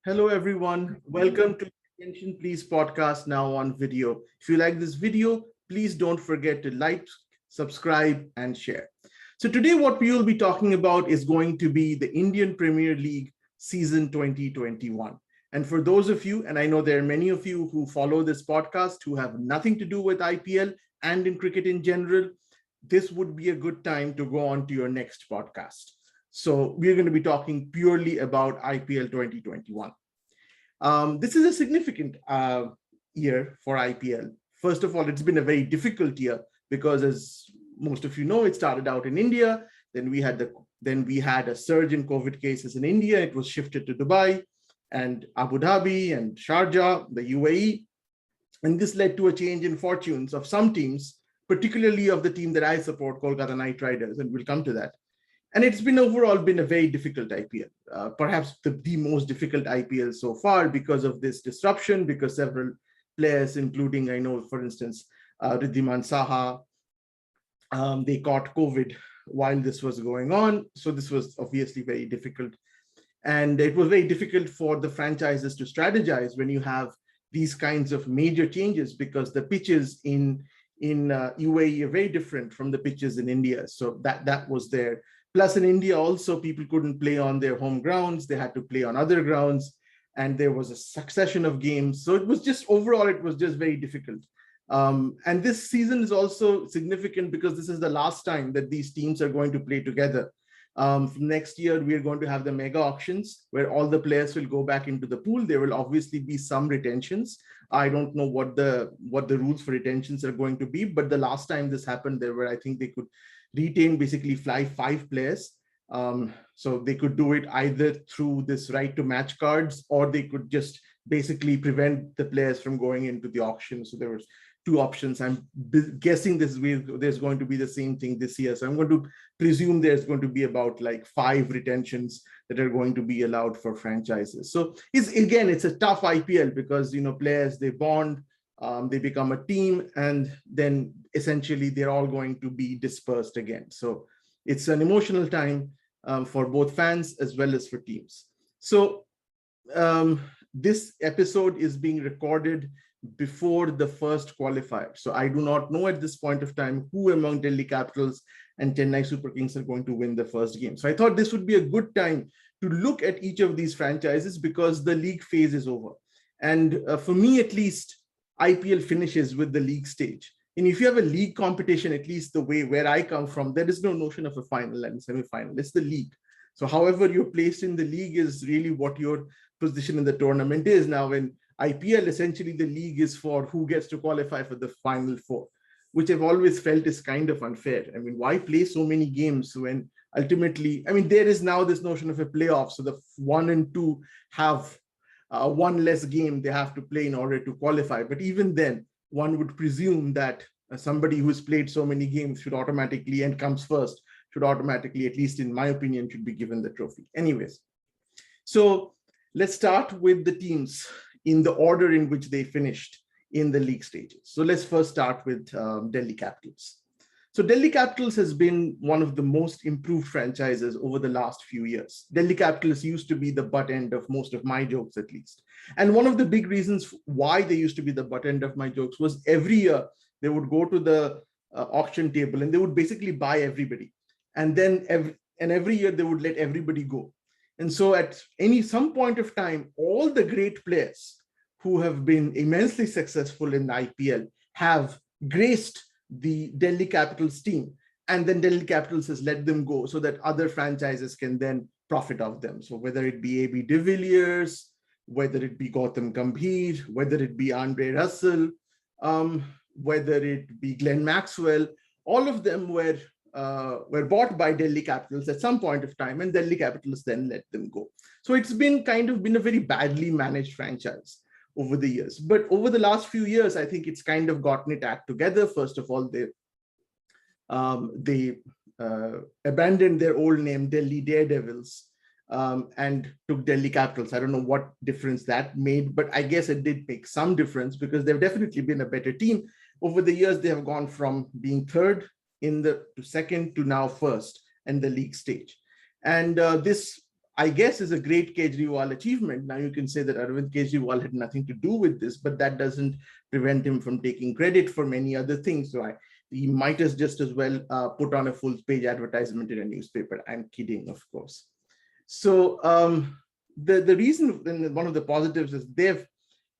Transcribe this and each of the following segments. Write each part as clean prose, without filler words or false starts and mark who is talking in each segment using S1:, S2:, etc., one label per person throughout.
S1: Hello, everyone. Welcome to Attention Pliss Podcast now on video. If you like this video, please don't forget to like, subscribe, and share. So today what we will be talking about is going to be the Indian Premier League season 2021. And for those of you, and I know there are many of you who follow this podcast who have nothing to do with IPL and in cricket in general, this would be a good time to go on to your next podcast. So we're going to be talking purely about IPL 2021. This is a significant year for IPL. First of all, it's been a very difficult year because, as most of you know, it started out in India. Then we had a surge in COVID cases in India. It was shifted to Dubai and Abu Dhabi and Sharjah, the UAE, and this led to a change in fortunes of some teams, particularly of the team that I support, Kolkata Knight Riders, and we'll come to that. And it's been overall been a very difficult IPL, perhaps the most difficult IPL so far because of this disruption, because several players, including, I know, for instance, Riddhiman Saha, they caught COVID while this was going on. So this was obviously very difficult. And it was very difficult for the franchises to strategize when you have these kinds of major changes because the pitches in UAE are very different from the pitches in India. So that was there. Plus in India also, people couldn't play on their home grounds. They had to play on other grounds. And there was a succession of games. So it was just overall, it was just very difficult. And this season is also significant because this is the last time that these teams are going to play together. Next year, we are going to have the mega auctions where all the players will go back into the pool. There will obviously be some retentions. I don't know what the rules for retentions are going to be, but the last time this happened, I think they could retain basically 5 players. So they could do it either through this right to match cards, or they could just basically prevent the players from going into the auction. So there was 2 options. I'm guessing there's going to be the same thing this year. So I'm going to presume there's going to be about like 5 retentions that are going to be allowed for franchises. So it's a tough IPL because, players, they bond, they become a team, and then essentially they're all going to be dispersed again. So it's an emotional time for both fans as well as for teams. So this episode is being recorded before the first qualifier. So I do not know at this point of time who among Delhi Capitals and Chennai Super Kings are going to win the first game. So I thought this would be a good time to look at each of these franchises because the league phase is over. And for me, at least, IPL finishes with the league stage. And if you have a league competition, at least the way where I come from, there is no notion of a final and semi-final. It's the league. So however you're placed in the league is really what your position in the tournament is. Now in IPL, essentially the league is for who gets to qualify for the final 4, which I've always felt is kind of unfair. I mean, why play so many games when ultimately, there is now this notion of a playoff. So the 1 and 2 have one less game they have to play in order to qualify. But even then, one would presume that somebody who's played so many games should automatically, and comes first, should automatically, at least in my opinion, should be given the trophy. Anyways, so let's start with the teams in the order in which they finished in the league stages. So let's first start with Delhi Capitals. So Delhi Capitals has been one of the most improved franchises over the last few years. Delhi Capitals used to be the butt end of most of my jokes, at least. And one of the big reasons why they used to be the butt end of my jokes was every year they would go to the auction table and they would basically buy everybody. And then every year they would let everybody go. And so at some point of time, all the great players who have been immensely successful in the IPL have graced the Delhi Capitals team, and then Delhi Capitals has let them go so that other franchises can then profit of them. So whether it be AB de Villiers, whether it be Gautam Gambhir, whether it be Andre Russell, whether it be Glenn Maxwell, all of them were bought by Delhi Capitals at some point of time, and Delhi Capitals then let them go. So it's been a very badly managed franchise over the years. But over the last few years, I think it's kind of gotten it act together. First of all, they abandoned their old name, Delhi Daredevils, and took Delhi Capitals. I don't know what difference that made, but I guess it did make some difference because they've definitely been a better team. Over the years, they have gone from being third to second to now first in the league stage. And this I guess is a great Kejriwal achievement. Now you can say that Arvind Kejriwal had nothing to do with this, but that doesn't prevent him from taking credit for many other things. So he might as just as well put on a full page advertisement in a newspaper. I'm kidding, of course. So the reason, and one of the positives, is they've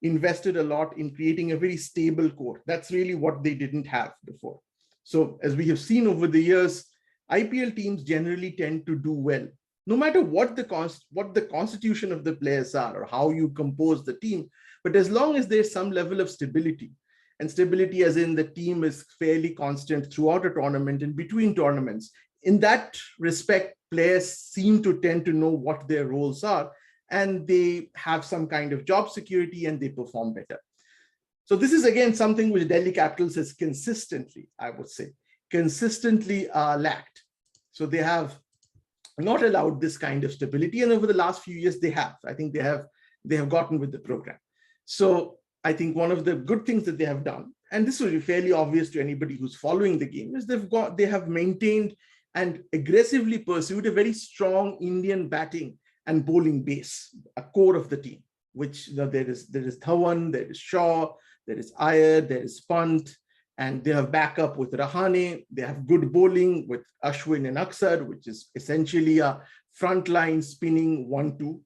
S1: invested a lot in creating a very stable core. That's really what they didn't have before. So as we have seen over the years, IPL teams generally tend to do well, no matter what the constitution of the players are or how you compose the team. But as long as there's some level of stability, and stability as in the team is fairly constant throughout a tournament and between tournaments, in that respect, players seem to tend to know what their roles are, and they have some kind of job security and they perform better. So this is again something which Delhi Capitals has consistently, I would say, lacked. So they have not allowed this kind of stability, and over the last few years they have. I think they have gotten with the program. So I think one of the good things that they have done, and this will be fairly obvious to anybody who's following the game, is they have maintained and aggressively pursued a very strong Indian batting and bowling base, a core of the team, which there is Dhawan, there is Shaw, there is Iyer, there is Pant, and they have backup with Rahane. They have good bowling with Ashwin and Aksar, which is essentially a frontline spinning 1-2.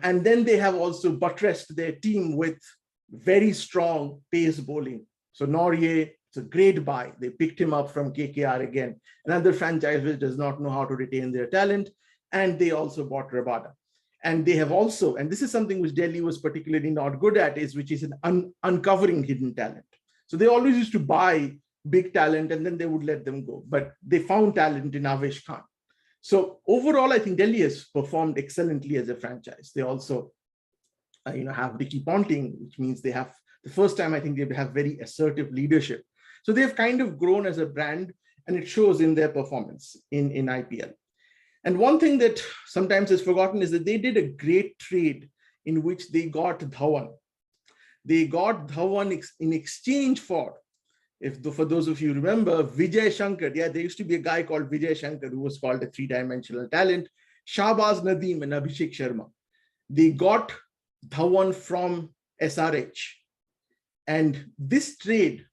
S1: And then they have also buttressed their team with very strong pace bowling. So Norrie, it's a great buy. They picked him up from KKR again, another franchise which does not know how to retain their talent. And they also bought Rabada. And they have also, and this is something which Delhi was particularly not good at, which is uncovering hidden talent. So they always used to buy big talent and then they would let them go. But they found talent in Avesh Khan. So overall, I think Delhi has performed excellently as a franchise. They also have Ricky Ponting, which means they have, the first time I think they have very assertive leadership. So they've kind of grown as a brand, and it shows in their performance in IPL. And one thing that sometimes is forgotten is that they did a great trade in which they got Dhawan. They got Dhawan in exchange for, for those of you remember, Vijay Shankar. Yeah, there used to be a guy called Vijay Shankar who was called a three-dimensional talent, Shahbaz Nadeem and Abhishek Sharma. They got Dhawan from SRH. And this trade,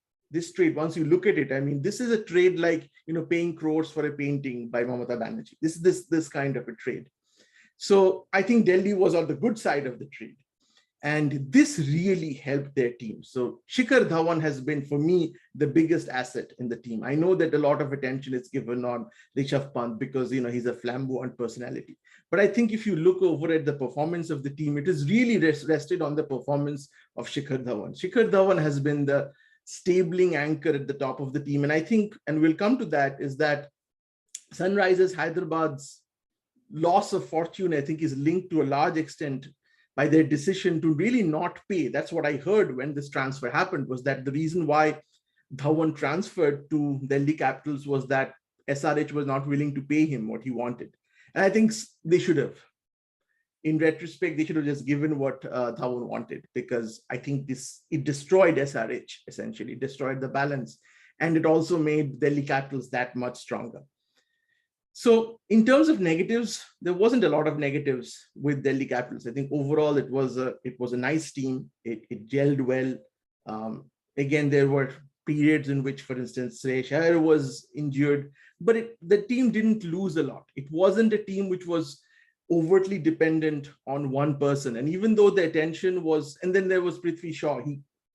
S1: once you look at it, I mean, this is a trade like, paying crores for a painting by Mamata Banerjee. This kind of a trade. So I think Delhi was on the good side of the trade. And this really helped their team. So Shikhar Dhawan has been, for me, the biggest asset in the team. I know that a lot of attention is given on Rishabh Pant because, he's a flamboyant personality. But I think if you look over at the performance of the team, it is really rested on the performance of Shikhar Dhawan. Shikhar Dhawan has been the stabling anchor at the top of the team. And I think, and we'll come to that, is that Sunrisers Hyderabad's loss of fortune, I think, is linked to a large extent by their decision to really not pay. That's what I heard when this transfer happened, was that the reason why Dhawan transferred to Delhi Capitals was that SRH was not willing to pay him what he wanted. And I think they should have. In retrospect, they should have just given what Dhawan wanted, because I think it destroyed SRH, essentially, destroyed the balance. And it also made Delhi Capitals that much stronger. So in terms of negatives, there wasn't a lot of negatives with Delhi Capitals. I think overall it was a nice team. It gelled well. Again, there were periods in which, for instance, Suresh Iyer was injured, but the team didn't lose a lot. It wasn't a team which was overtly dependent on one person. And even though the attention was, and then there was Prithvi Shaw.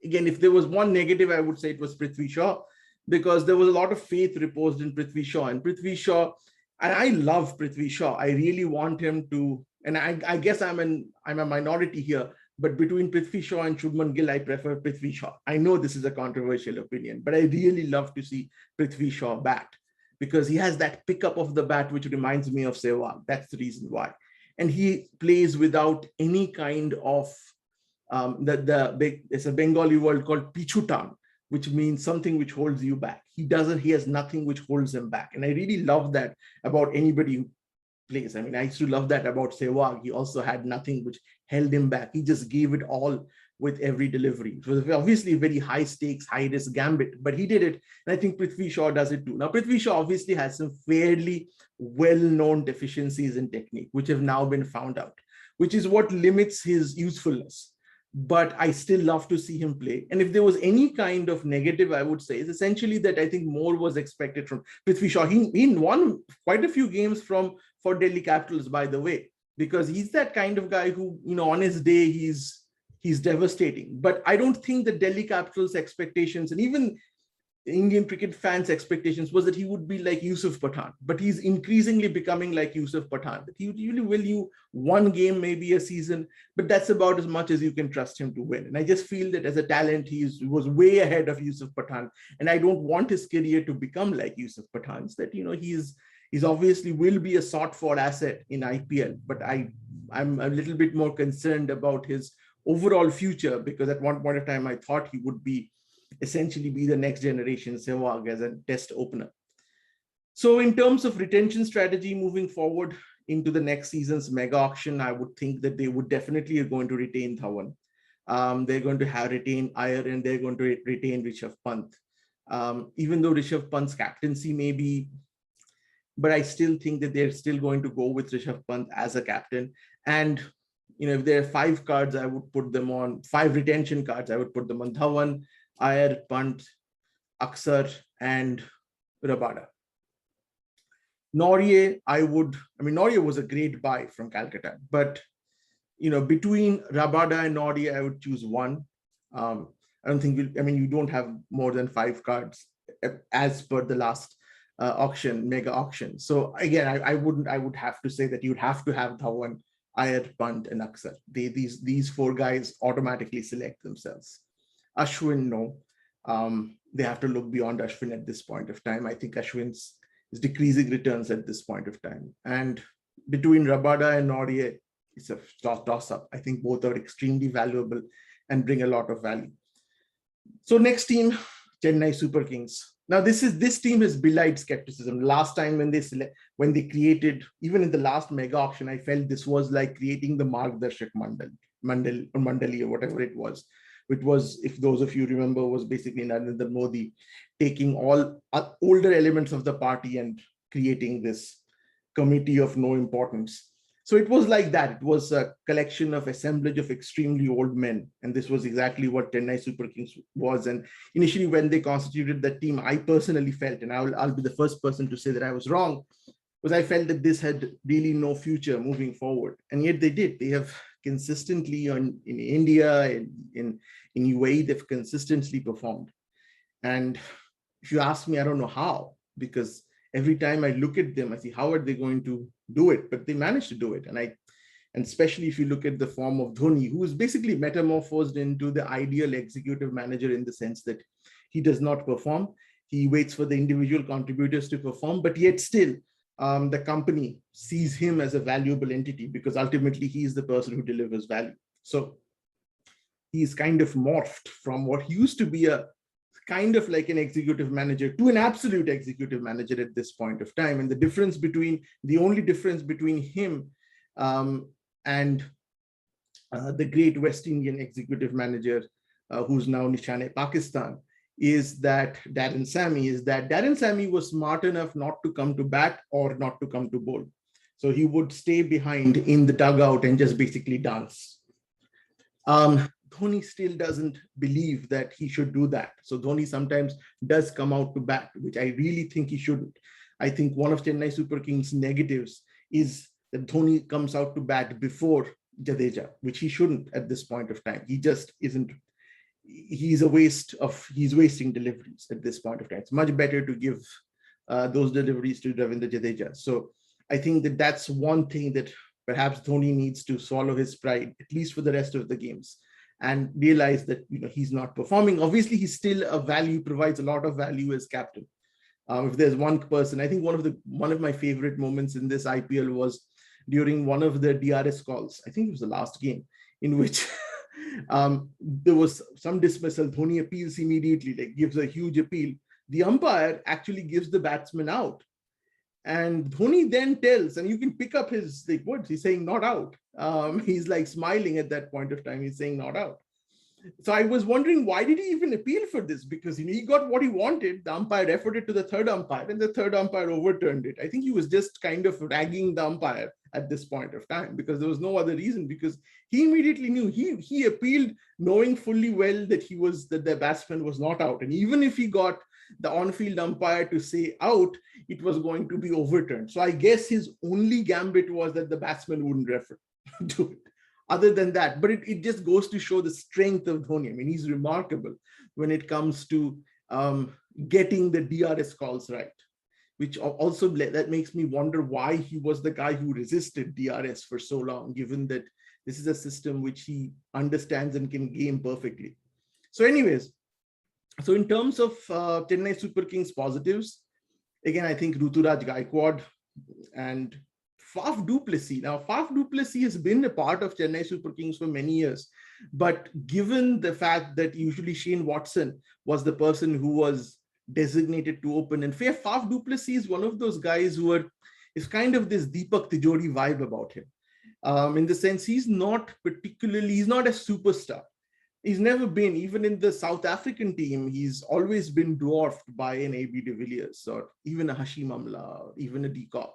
S1: Again, if there was one negative, I would say it was Prithvi Shaw, because there was a lot of faith reposed in Prithvi Shaw. And Prithvi Shaw, and I love Prithvi Shaw. I really want him to, and I guess I'm a minority here, but between Prithvi Shaw and Shubman Gill, I prefer Prithvi Shaw. I know this is a controversial opinion, but I really love to see Prithvi Shaw bat, because he has that pickup of the bat, which reminds me of Sehwag. That's the reason why. And he plays without any kind of, there's a Bengali word called pichutan, which means something which holds you back. He has nothing which holds him back. And I really love that about anybody who plays. I mean, I used to love that about Sehwag. He also had nothing which held him back. He just gave it all with every delivery. It was obviously a very high stakes, high risk gambit, but he did it. And I think Prithvi Shaw does it too. Now, Prithvi Shaw obviously has some fairly well-known deficiencies in technique, which have now been found out, which is what limits his usefulness. But I still love to see him play. And if there was any kind of negative, I would say, is essentially that I think more was expected from Prithvi Shaw. He won quite a few games for Delhi Capitals, by the way, because he's that kind of guy who, on his day, he's devastating. But I don't think the Delhi Capitals' expectations, and even Indian cricket fans' expectations, was that he would be like Yusuf Pathan. But he's increasingly becoming like Yusuf Pathan. That he usually will you one game, maybe a season, but that's about as much as you can trust him to win. And I just feel that as a talent, he was way ahead of Yusuf Pathan. And I don't want his career to become like Yusuf Pathan's. That he's obviously will be a sought for asset in IPL, but I'm a little bit more concerned about his overall future, because at one point of time, I thought he would essentially be the next generation Sehwag as a test opener. So in terms of retention strategy moving forward into the next season's mega auction, I would think that they would definitely are going to retain Dhawan. They're going to retain Iyer, and they're going to retain Rishabh Pant. Even though Rishabh Pant's captaincy may be, but I still think that they're still going to go with Rishabh Pant as a captain. And if there are 5 cards, I would put them on 5 retention cards. I would put them on Dhawan, Iyer, Pant, Aksar, and Rabada. Norrie, Norrie was a great buy from Calcutta, but between Rabada and Norrie, I would choose one. I don't think you don't have more than 5 cards as per the last mega auction. So again, I would have to say that you'd have to have Dhawan, Iyer, Pant, and Aksar. These 4 guys automatically select themselves. Ashwin, no. They have to look beyond Ashwin at this point of time. I think Ashwin's is decreasing returns at this point of time. And between Rabada and Norrie, it's a toss-up. I think both are extremely valuable and bring a lot of value. So next team, Chennai Super Kings. Now this team has belied skepticism. Last time when they created, even in the last mega auction, I felt this was like creating the Margdarshak Mandali or whatever it was, which was, if those of you remember, was basically Narendra Modi taking all older elements of the party and creating this committee of no importance. So it was like that. It was a collection of assemblage of extremely old men. And this was exactly what Chennai Super Kings was. And initially when they constituted that team, I personally felt, and I'll be the first person to say that I was wrong, was I felt that this had really no future moving forward. And yet they did. They have consistently in India, in UAE, they've consistently performed. And if you ask me, I don't know how, because every time I look at them, I see how are they going to do it, but they managed to do it. And especially if you look at the form of Dhoni, who is basically metamorphosed into the ideal executive manager in the sense that he does not perform. He waits for the individual contributors to perform, but yet still the company sees him as a valuable entity because ultimately he is the person who delivers value. So he's kind of morphed from what he used to be a kind of like an executive manager to an absolute executive manager at this point of time. And the only difference between him and the great West Indian executive manager who's now Nishane Pakistan is that Darren Sammy was smart enough not to come to bat or not to come to bowl. So he would stay behind in the dugout and just basically dance. Dhoni still doesn't believe that he should do that. So Dhoni sometimes does come out to bat, which I really think he shouldn't. I think one of Chennai Super Kings' negatives is that Dhoni comes out to bat before Jadeja, which he shouldn't at this point of time. He just isn't. He's wasting deliveries at this point of time. It's much better to give those deliveries to Ravindra Jadeja. So I think that that's one thing that perhaps Dhoni needs to swallow his pride, at least for the rest of the games, and realize that he's not performing. Obviously, he's still provides a lot of value as captain. If there's one person, I think one of my favorite moments in this IPL was during one of the DRS calls. I think it was the last game in which there was some dismissal. Dhoni appeals immediately, gives a huge appeal. The umpire actually gives the batsman out. And Dhoni then tells, and you can pick up his words, he's saying not out. He's like smiling at that point of time. He's saying not out. So I was wondering, why did he even appeal for this? Because he got what he wanted. The umpire referred it to the third umpire, and the third umpire overturned it. I think he was just kind of ragging the umpire at this point of time, because there was no other reason. Because he immediately knew, he appealed knowing fully well that the batsman was not out, and even if he got the on-field umpire to say out, it was going to be overturned. So I guess his only gambit was that the batsman wouldn't refer to it. Other than that, but it just goes to show the strength of Dhoni. I mean, he's remarkable when it comes to getting the DRS calls right, which also that makes me wonder why he was the guy who resisted DRS for so long, given that this is a system which he understands and can game perfectly. So anyways, so in terms of Chennai Super Kings positives, again, I think Ruturaj Gaikwad and Faf du Plessis. Now, Faf du Plessis has been a part of Chennai Super Kings for many years, but given the fact that usually Shane Watson was the person who was designated to open, and Faf du Plessis is one of those guys who is kind of this Deepak Tijori vibe about him, in the sense he's not a superstar. He's never been, even in the South African team, he's always been dwarfed by an AB de Villiers or even a Hashim Amla or even a de Kock.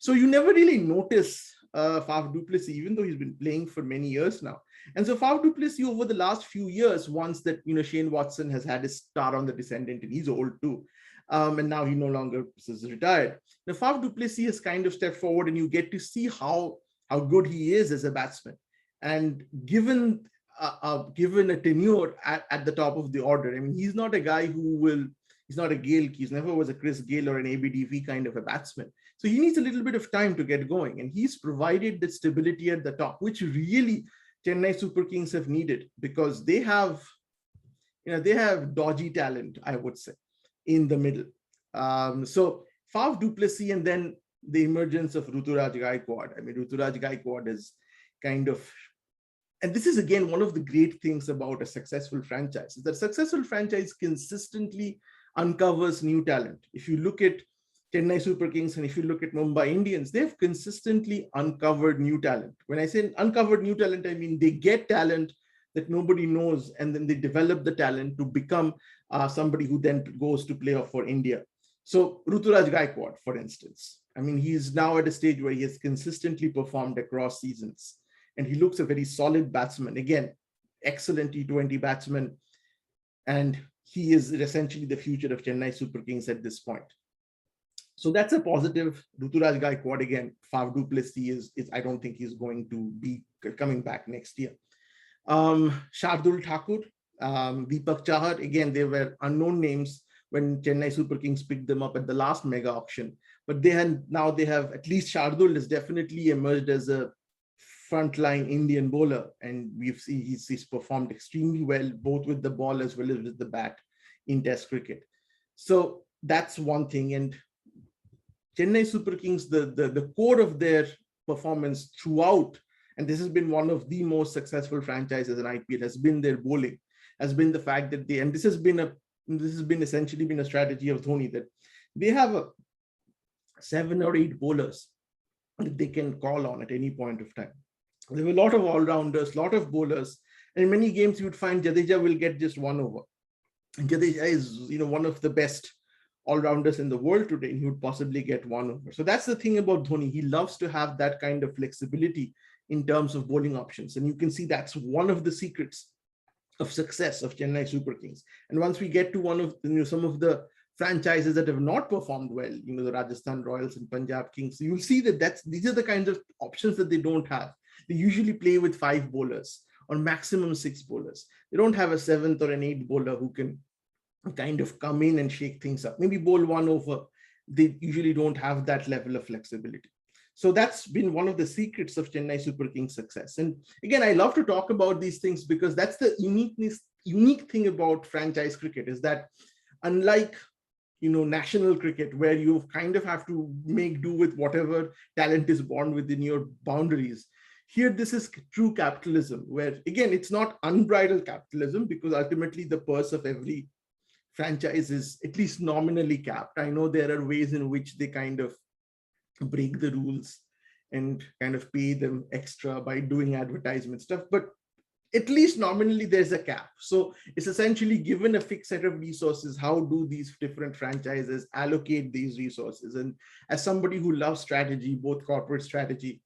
S1: So you never really notice Faf du Plessis, even though he's been playing for many years now. And so Faf du Plessis over the last few years, once that, Shane Watson has had his star on the descendant, and he's old too, and now he no longer is retired. Now Faf du Plessis has kind of stepped forward, and you get to see how good he is as a batsman. And given a tenure at the top of the order, I mean, he's not a guy he's not a Gale, he's never was a Chris Gale or an ABDV kind of a batsman. So he needs a little bit of time to get going. And he's provided the stability at the top, which really Chennai Super Kings have needed, because they have dodgy talent, I would say, in the middle. So Faf du Plessis, and then the emergence of Ruturaj Gaikwad. I mean, Ruturaj Gaikwad is kind of, and this is again one of the great things about a successful franchise, is that successful franchise consistently uncovers new talent. If you look at Chennai Super Kings and if you look at Mumbai Indians, they've consistently uncovered new talent. When I say uncovered new talent, I mean they get talent that nobody knows, and then they develop the talent to become somebody who then goes to play for India. So Ruturaj Gaikwad, for instance, I mean, he's now at a stage where he has consistently performed across seasons, and he looks a very solid batsman. Again, excellent T20 batsman, and he is essentially the future of Chennai Super Kings at this point. So that's a positive. Ruturaj Gaikwad, again, Faf du Plessis is I don't think he's going to be coming back next year. Shardul Thakur, Deepak Chahar, again, they were unknown names when Chennai Super Kings picked them up at the last mega auction. But they have at least Shardul has definitely emerged as a frontline Indian bowler, and we've seen he's performed extremely well, both with the ball as well as with the bat in Test cricket. So that's one thing. And Chennai Super Kings, the core of their performance throughout, and this has been one of the most successful franchises in IPL, has been their bowling, has been the fact that this has essentially been a strategy of Dhoni, that they have 7 or 8 bowlers that they can call on at any point of time. There were a lot of all-rounders, a lot of bowlers, and in many games you would find Jadeja will get just 1 over. And Jadeja is, one of the best all-rounders in the world today, and he would possibly get 1 over. So that's the thing about Dhoni. He loves to have that kind of flexibility in terms of bowling options. And you can see that's one of the secrets of success of Chennai Super Kings. And once we get to one of some of the franchises that have not performed well, the Rajasthan Royals and Punjab Kings, you'll see that these are the kinds of options that they don't have. They usually play with 5 bowlers or maximum 6 bowlers. They don't have a 7th or an 8th bowler who can kind of come in and shake things up. Maybe bowl 1 over. They usually don't have that level of flexibility. So that's been one of the secrets of Chennai Super Kings' success. And again, I love to talk about these things because that's the unique thing about franchise cricket, is that unlike national cricket, where you kind of have to make do with whatever talent is born within your boundaries, here this is true capitalism, where again, it's not unbridled capitalism, because ultimately the purse of every franchise is at least nominally capped. I know there are ways in which they kind of break the rules and kind of pay them extra by doing advertisement stuff. But at least nominally there's a cap. So it's essentially given a fixed set of resources. How do these different franchises allocate these resources? And as somebody who loves strategy, both corporate strategy,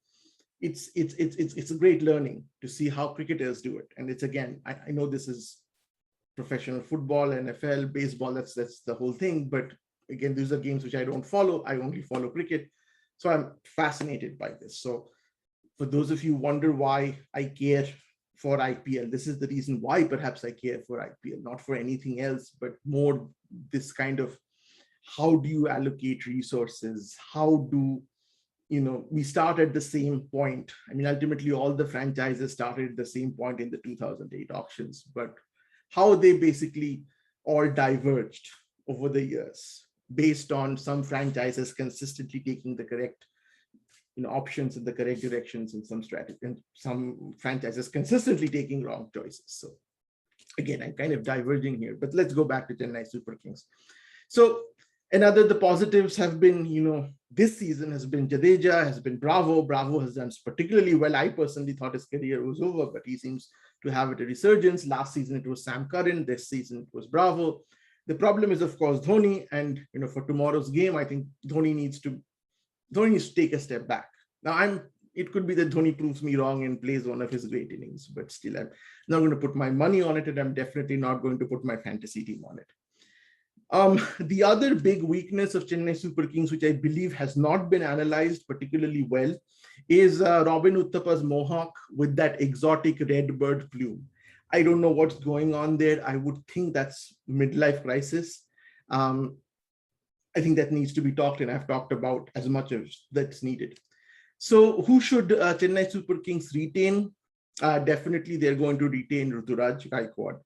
S1: it's a great learning to see how cricketers do it. And it's, again, I know this is professional football, NFL, baseball, that's the whole thing. But again, these are games which I don't follow. I only follow cricket. So I'm fascinated by this. So for those of you who wonder why I care for IPL, this is the reason why perhaps I care for IPL, not for anything else, but more this kind of, how do you allocate resources? How do, we start at the same point. I mean, ultimately all the franchises started at the same point in the 2008 auctions, but how they basically all diverged over the years based on some franchises consistently taking the correct options in the correct directions in some strategy, and some franchises consistently taking wrong choices. So again, I'm kind of diverging here, but let's go back to Chennai Super Kings. So the positives have been, this season has been Jadeja, has been Bravo. Bravo has done particularly well. I personally thought his career was over, but he seems to have a resurgence. Last season it was Sam Curran. This season it was Bravo. The problem is, of course, Dhoni. And for tomorrow's game, I think Dhoni needs to take a step back. Now, it could be that Dhoni proves me wrong and plays one of his great innings, but still, I'm not going to put my money on it, and I'm definitely not going to put my fantasy team on it. The other big weakness of Chennai Super Kings, which I believe has not been analyzed particularly well, is Robin Uthappa's mohawk with that exotic red bird plume. I don't know what's going on there. I would think that's midlife crisis. I think that needs to be talked, and I've talked about as much as that's needed. So who should Chennai Super Kings retain? Definitely they're going to retain Ruturaj Gaikwad.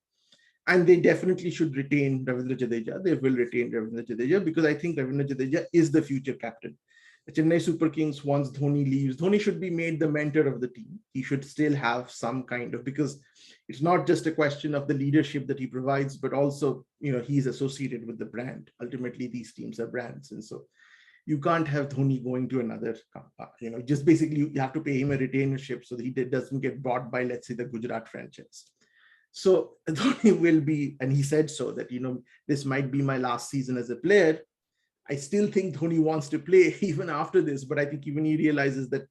S1: And they definitely should retain Ravindra Jadeja. They will retain Ravindra Jadeja because I think Ravindra Jadeja is the future captain. The Chennai Super Kings, once Dhoni leaves, Dhoni should be made the mentor of the team. He should still have some kind of, because it's not just a question of the leadership that he provides, but also, he's associated with the brand. Ultimately, these teams are brands. And so you can't have Dhoni going to another, just basically you have to pay him a retainership so that he doesn't get bought by, let's say, the Gujarat franchise. So Dhoni will be, and he said so, that, this might be my last season as a player. I still think Dhoni wants to play even after this, but I think even he realizes that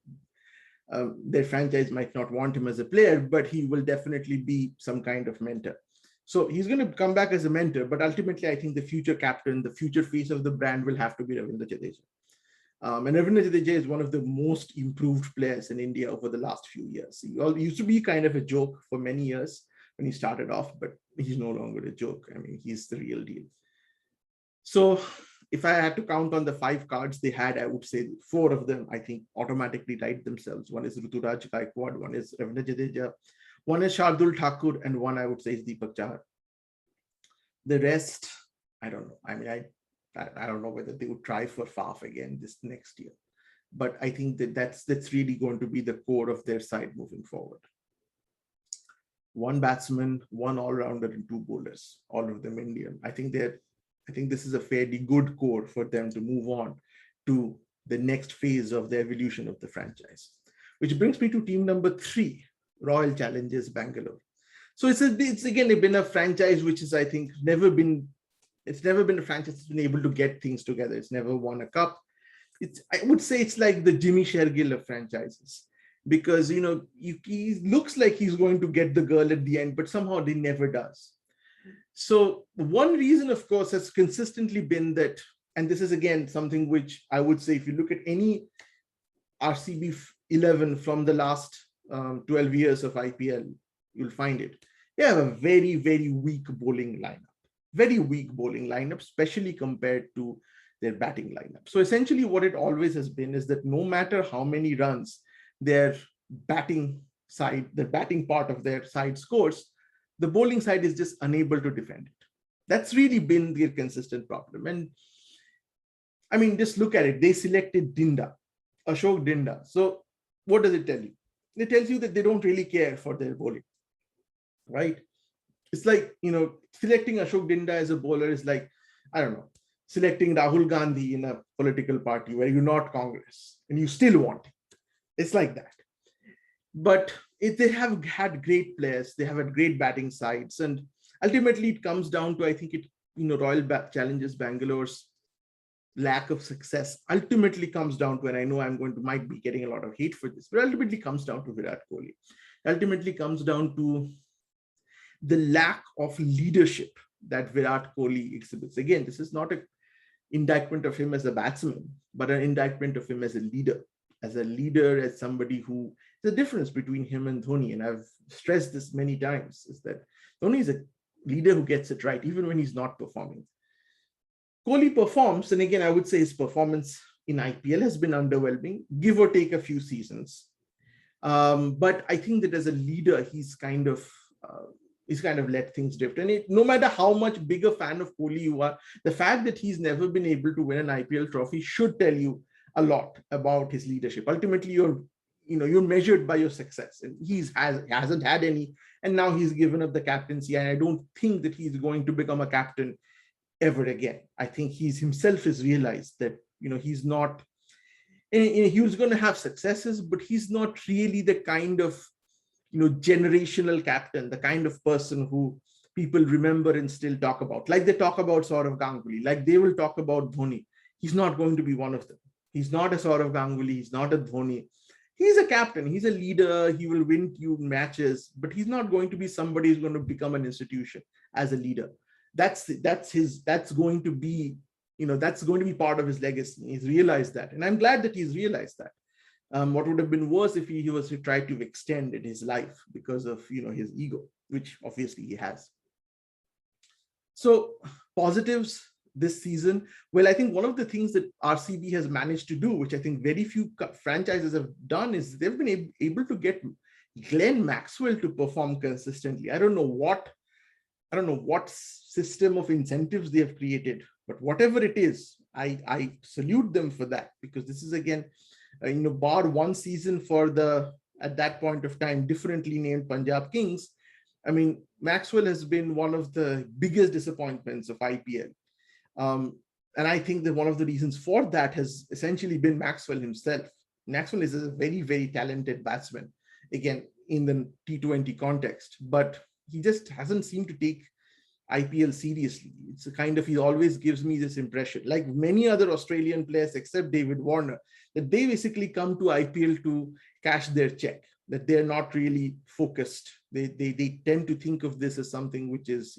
S1: their franchise might not want him as a player, but he will definitely be some kind of mentor. So he's going to come back as a mentor, but ultimately I think the future captain, the future face of the brand will have to be Ravindra Jadeja. And Ravindra Jadeja is one of the most improved players in India over the last few years. He used to be kind of a joke for many years when he started off, but he's no longer a joke. I mean, he's the real deal. So if I had to count on the 5 cards they had, I would say 4 of them, I think, automatically write themselves. One is Ruturaj Gaikwad, one is Ravindra Jadeja, one is Shardul Thakur, and one I would say is Deepak Chahar. The rest, I don't know. I mean, I don't know whether they would try for Faf again this next year. But I think that's really going to be the core of their side moving forward. 1 batsman, 1 all-rounder, and 2 bowlers, all of them Indian. I think this is a fairly good core for them to move on to the next phase of the evolution of the franchise. Which brings me to team number 3, Royal Challengers Bangalore. So it's again been a franchise which is, I think, never been a franchise that's been able to get things together. It's never won a cup. I would say it's like the Jimmy Shergill of franchises, because he looks like he's going to get the girl at the end, but somehow he never does. So one reason, of course, has consistently been that, and this is again something which I would say, if you look at any RCB 11 from the last 12 years of IPL, you'll find it. They have a very, very weak bowling lineup, especially compared to their batting lineup. So essentially what it always has been is that no matter how many runs their batting part of their side scores, the bowling side is just unable to defend it. That's really been their consistent problem. And I mean, just look at it. They selected Ashok Dinda. So what does it tell you? It tells you that they don't really care for their bowling, right? It's like, selecting Ashok Dinda as a bowler is like, I don't know, selecting Rahul Gandhi in a political party where you're not Congress and you still want him. It's like that. But they have had great players, they have had great batting sides, and ultimately it comes down to, I think it, Royal Challengers Bangalore's lack of success ultimately comes down to, and I know might be getting a lot of hate for this, but ultimately comes down to Virat Kohli. Ultimately comes down to the lack of leadership that Virat Kohli exhibits. Again, this is not an indictment of him as a batsman, but an indictment of him as a leader. As somebody who, the difference between him and Dhoni, and I've stressed this many times, is that Dhoni is a leader who gets it right, even when he's not performing. Kohli performs, and again, I would say his performance in IPL has been underwhelming, give or take a few seasons. But I think that as a leader, he's kind of let things drift. And no matter how much bigger fan of Kohli you are, the fact that he's never been able to win an IPL trophy should tell you a lot about his leadership. Ultimately, you're measured by your success, and hasn't had any, and now he's given up the captaincy. And I don't think that he's going to become a captain ever again. I think he himself has realized that he's not. He was going to have successes, but he's not really the kind of generational captain, the kind of person who people remember and still talk about, like they talk about Saurav Ganguly, like they will talk about Dhoni. He's not going to be one of them. He's not a Saurav Ganguly. He's not a Dhoni. He's a captain. He's a leader. He will win you matches, but he's not going to be somebody who's going to become an institution as a leader. That's going to be part of his legacy. He's realized that, and I'm glad that he's realized that. What would have been worse if he was to try to extend in his life because of his ego, which obviously he has. So positives this season. Well, I think one of the things that RCB has managed to do, which I think very few franchises have done, is they've been able to get Glenn Maxwell to perform consistently. I don't know what system of incentives they have created, but whatever it is, I salute them for that, because this is again, bar one season for the, at that point of time, differently named Punjab Kings. I mean, Maxwell has been one of the biggest disappointments of IPL. And I think that one of the reasons for that has essentially been Maxwell himself. Maxwell is a very, very talented batsman, again, in the T20 context, but he just hasn't seemed to take IPL seriously. It's a kind of, he always gives me this impression, like many other Australian players except David Warner, that they basically come to IPL to cash their check, that they're not really focused. They tend to think of this as something which is,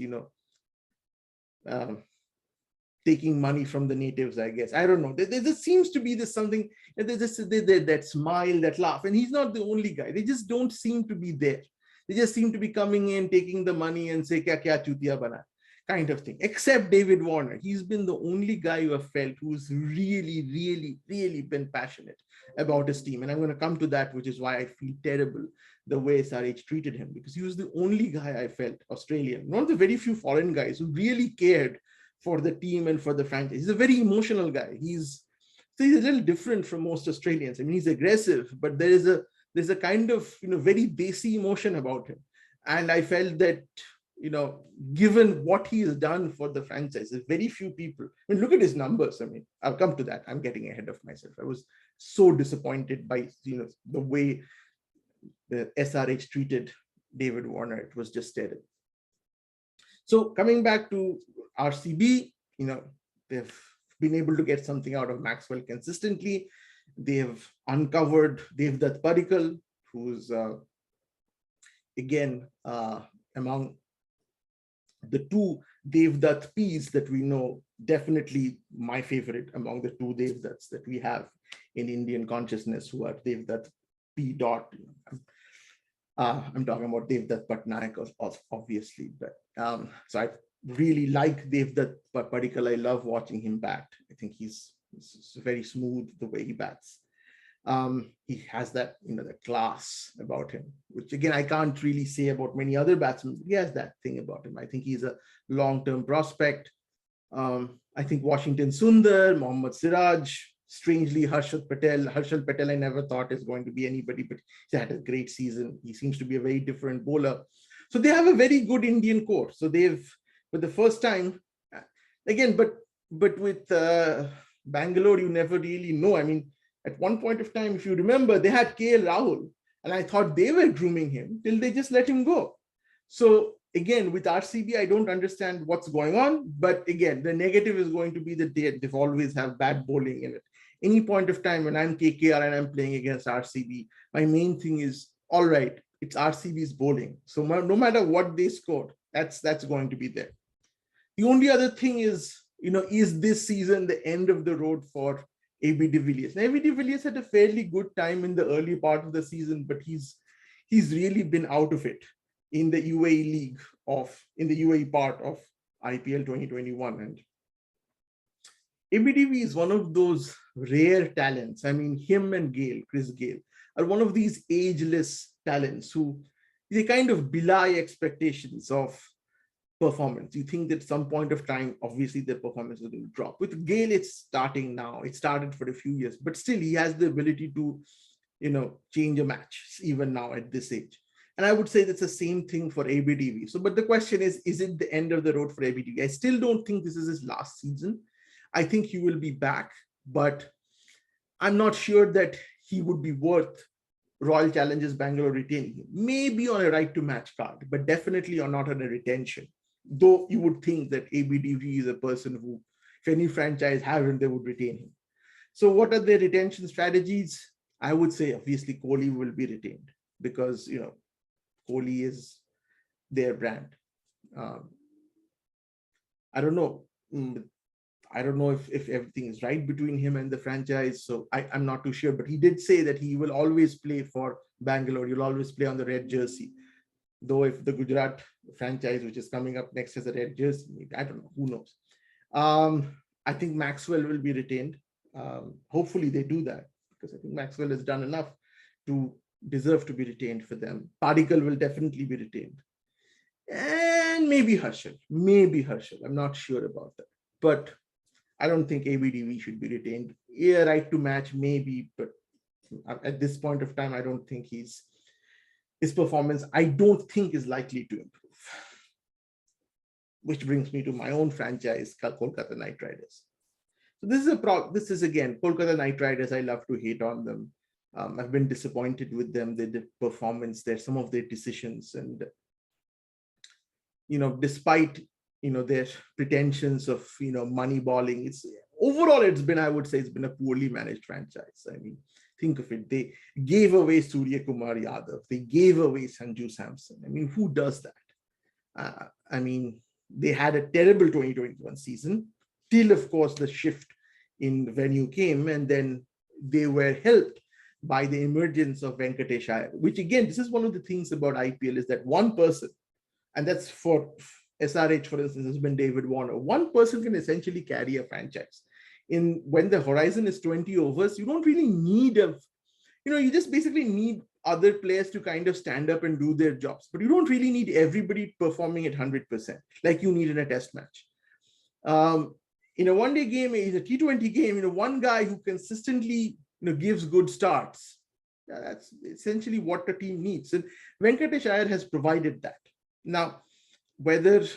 S1: taking money from the natives, I guess. I don't know. There seems to be this something, that smile, that laugh. And he's not the only guy. They just don't seem to be there. They just seem to be coming in, taking the money and say, kya chutiya bana, kind of thing. Except David Warner. He's been the only guy who I've felt who's really, really, really been passionate about his team. And I'm going to come to that, which is why I feel terrible the way SRH treated him, because he was the only guy I felt, Australian, one of the very few foreign guys who really cared for the team and for the franchise. He's a very emotional guy. He's a little different from most Australians. I mean, he's aggressive, but there's a kind of, very desi emotion about him. And I felt that, given what he has done for the franchise, there's very few people. I mean, look at his numbers. I mean, I'll come to that. I'm getting ahead of myself. I was so disappointed by, the way the SRH treated David Warner. It was just terrible. So coming back to RCB, they've been able to get something out of Maxwell consistently. They've uncovered Devdutt Padikkal, who's again among the two Devdutt Ps that we know, definitely my favorite among the two Devdutts that we have in Indian consciousness, who are Devdutt P. Dot. I'm talking about Devdutt Patnaik, obviously, but so I really like Devdutt Padikkal. I love watching him bat. I think he's very smooth the way he bats. He has that, the class about him, which again, I can't really say about many other batsmen. He has that thing about him. I think he's a long-term prospect. I think Washington Sundar, Mohammad Siraj, strangely Harshal Patel, I never thought is going to be anybody, but he had a great season. He seems to be a very different bowler. So they have a very good Indian core. So they've, for the first time, again, but with Bangalore, you never really know. I mean, At one point of time, if you remember, they had KL Rahul, and I thought they were grooming him till they just let him go. So again, with RCB, I don't understand what's going on. But again, the negative is going to be that they've always have bad bowling in it. Any point of time when I'm KKR and I'm playing against RCB, my main thing is, all right, it's RCB's bowling. So no matter what they scored, that's going to be there. The only other thing is, is this season the end of the road for AB de Villiers? Now, AB de Villiers had a fairly good time in the early part of the season, but he's really been out of it in the UAE league in the UAE part of IPL 2021. And ABDV is one of those rare talents. I mean, him and Chris Gale, are one of these ageless talents who they kind of belie expectations of performance. You think that at some point of time, obviously the performance is going to drop. With Gale, it's starting now. It started for a few years, but still he has the ability to, change a match even now at this age. And I would say that's the same thing for ABDV. So, but the question is it the end of the road for ABDV? I still don't think this is his last season. I think he will be back, but I'm not sure that he would be worth Royal Challengers Bangalore retaining him. Maybe on a right to match card, but definitely not on a retention. Though you would think that ABDV is a person who, if any franchise have him, they would retain him. So what are their retention strategies? I would say obviously Kohli will be retained because, Kohli is their brand. I don't know. I don't know if everything is right between him and the franchise. So I'm not too sure, but he did say that he will always play for Bangalore. He'll always play on the red jersey. Though if the Gujarat franchise, which is coming up next, has a red jersey, I don't know, who knows. I think Maxwell will be retained. Hopefully they do that because I think Maxwell has done enough to deserve to be retained for them. Padikkal will definitely be retained. And maybe Harshal. I'm not sure about that. But I don't think ABDV should be retained. Yeah, right to match, maybe, but at this point of time, I don't think his performance, I don't think is likely to improve. Which brings me to my own franchise, Kolkata Knight Riders. So this is again, Kolkata Knight Riders, I love to hate on them. I've been disappointed with them, their performance, some of their decisions, and despite their pretensions of money balling, I would say it's been a poorly managed franchise. I mean, think of it. They gave away Surya Kumar Yadav. They gave away Sanju Samson. I mean, who does that? I mean, they had a terrible 2021 season till, of course, the shift in venue came, and then they were helped by the emergence of Venkatesh Iyer, which again, this is one of the things about IPL is that one person, and that's for SRH, for instance, has been David Warner. One person can essentially carry a franchise. When the horizon is 20 overs, you don't really need you just basically need other players to kind of stand up and do their jobs. But you don't really need everybody performing at 100% like you need in a test match. In a one-day game, in a T20 game, one guy who consistently gives good starts, that's essentially what the team needs. And Venkatesh Iyer has provided that. Now, whether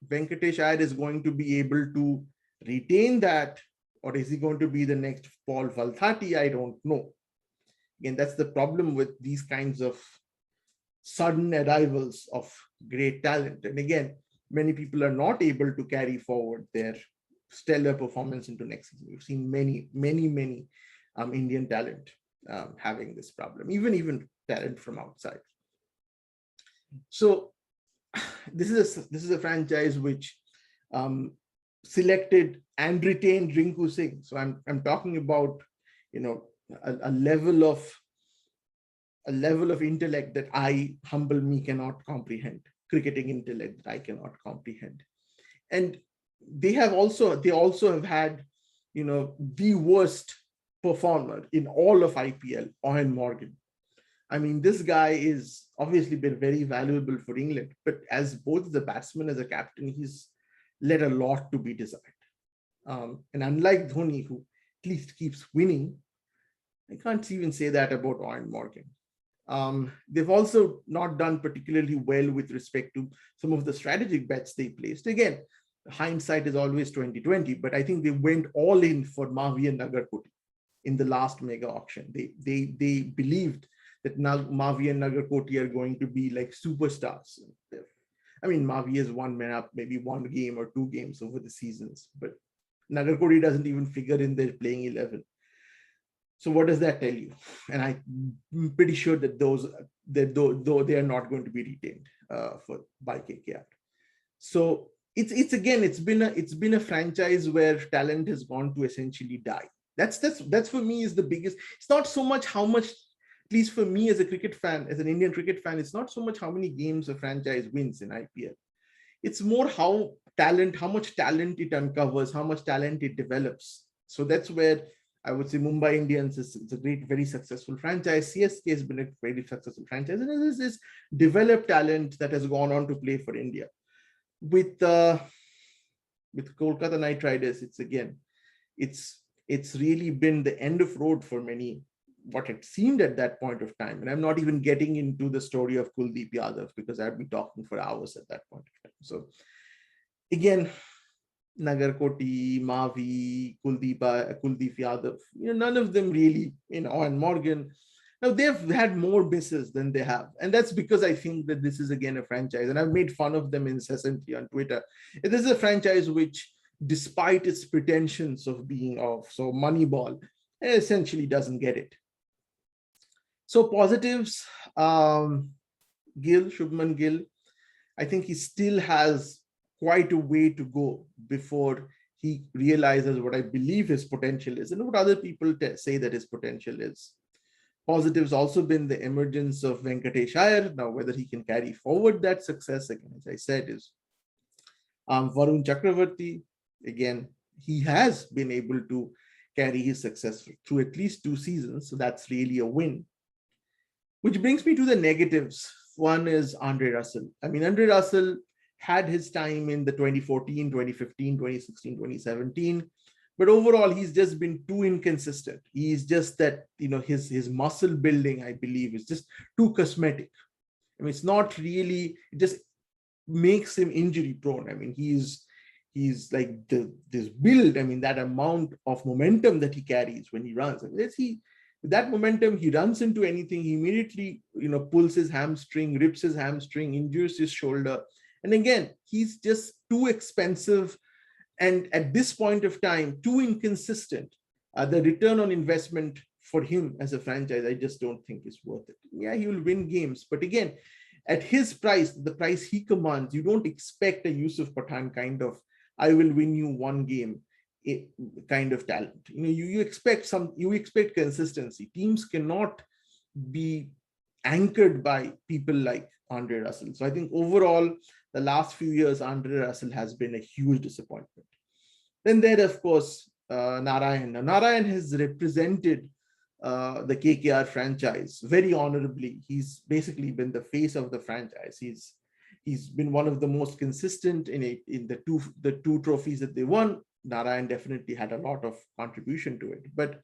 S1: Venkatesh Iyer is going to be able to retain that, or is he going to be the next Paul Valthati, I don't know. Again, that's the problem with these kinds of sudden arrivals of great talent. And again, many people are not able to carry forward their stellar performance into next season. We've seen many Indian talent having this problem, even talent from outside. So this is a franchise which selected and retained Rinku Singh. So I'm talking about a level of intellect that humble me cannot comprehend, cricketing intellect that I cannot comprehend. And they also have had the worst performer in all of IPL, Owen Morgan. I mean, this guy is obviously been very valuable for England, but as both the batsman as a captain, he's led a lot to be desired. And unlike Dhoni, who at least keeps winning, I can't even say that about Owen Morgan. They've also not done particularly well with respect to some of the strategic bets they placed. Again, hindsight is always 2020, but I think they went all in for Mavi and Nagarpudi in the last mega auction. They believed that Mavi and Nagarkoti are going to be like superstars. I mean, Mavi has won maybe one game or two games over the seasons, but Nagarkoti doesn't even figure in their playing 11. So what does that tell you? And I'm pretty sure that though they are not going to be retained by KKR. So it's been a franchise where talent has gone to essentially die. That's for me is the biggest. It's not so much how much, at least for me as a cricket fan, as an Indian cricket fan, it's not so much how many games a franchise wins in IPL. It's more how much talent it uncovers, how much talent it develops. So that's where I would say Mumbai Indians is a great, very successful franchise. CSK has been a very successful franchise, and this is developed talent that has gone on to play for India. With Kolkata Knight Riders, it's really been the end of road for many, what it seemed at that point of time. And I'm not even getting into the story of Kuldeep Yadav because I'd be talking for hours at that point of time. So again, Nagarkoti, Mavi, Kuldeep Yadav, none of them really, and Morgan. Now they've had more misses than they have. And that's because I think that this is again a franchise, and I've made fun of them incessantly on Twitter. This is a franchise which, despite its pretensions of being so Moneyball, essentially doesn't get it. So positives, Shubman Gill, I think he still has quite a way to go before he realizes what I believe his potential is and what other people say that his potential is. Positives also been the emergence of Venkatesh Iyer. Now, whether he can carry forward that success, again, as I said, is Varun Chakravarti. Again, he has been able to carry his success through at least 2 seasons. So that's really a win. Which brings me to the negatives. One is Andre Russell. I mean, Andre Russell had his time in the 2014, 2015, 2016, 2017. But overall, he's just been too inconsistent. He's just that, his muscle building, I believe, is just too cosmetic. I mean, it's not really, it just makes him injury prone. I mean, he's like this build, I mean, that amount of momentum that he carries when he runs. I mean, that momentum, he runs into anything, he immediately, pulls his hamstring, rips his hamstring, injures his shoulder. And again, he's just too expensive. And at this point of time, too inconsistent. The return on investment for him as a franchise, I just don't think is worth it. Yeah, he will win games. But again, at his price, the price he commands, you don't expect a Yusuf Pathan kind of, I will win you one game kind of talent. You expect consistency. Teams cannot be anchored by people like Andre Russell. So I think overall, the last few years, Andre Russell has been a huge disappointment. Then there, of course, Narayan. Now, Narayan has represented the KKR franchise very honorably. He's basically been the face of the franchise. He's been one of the most consistent in the two trophies that they won. Narayan definitely had a lot of contribution to it. But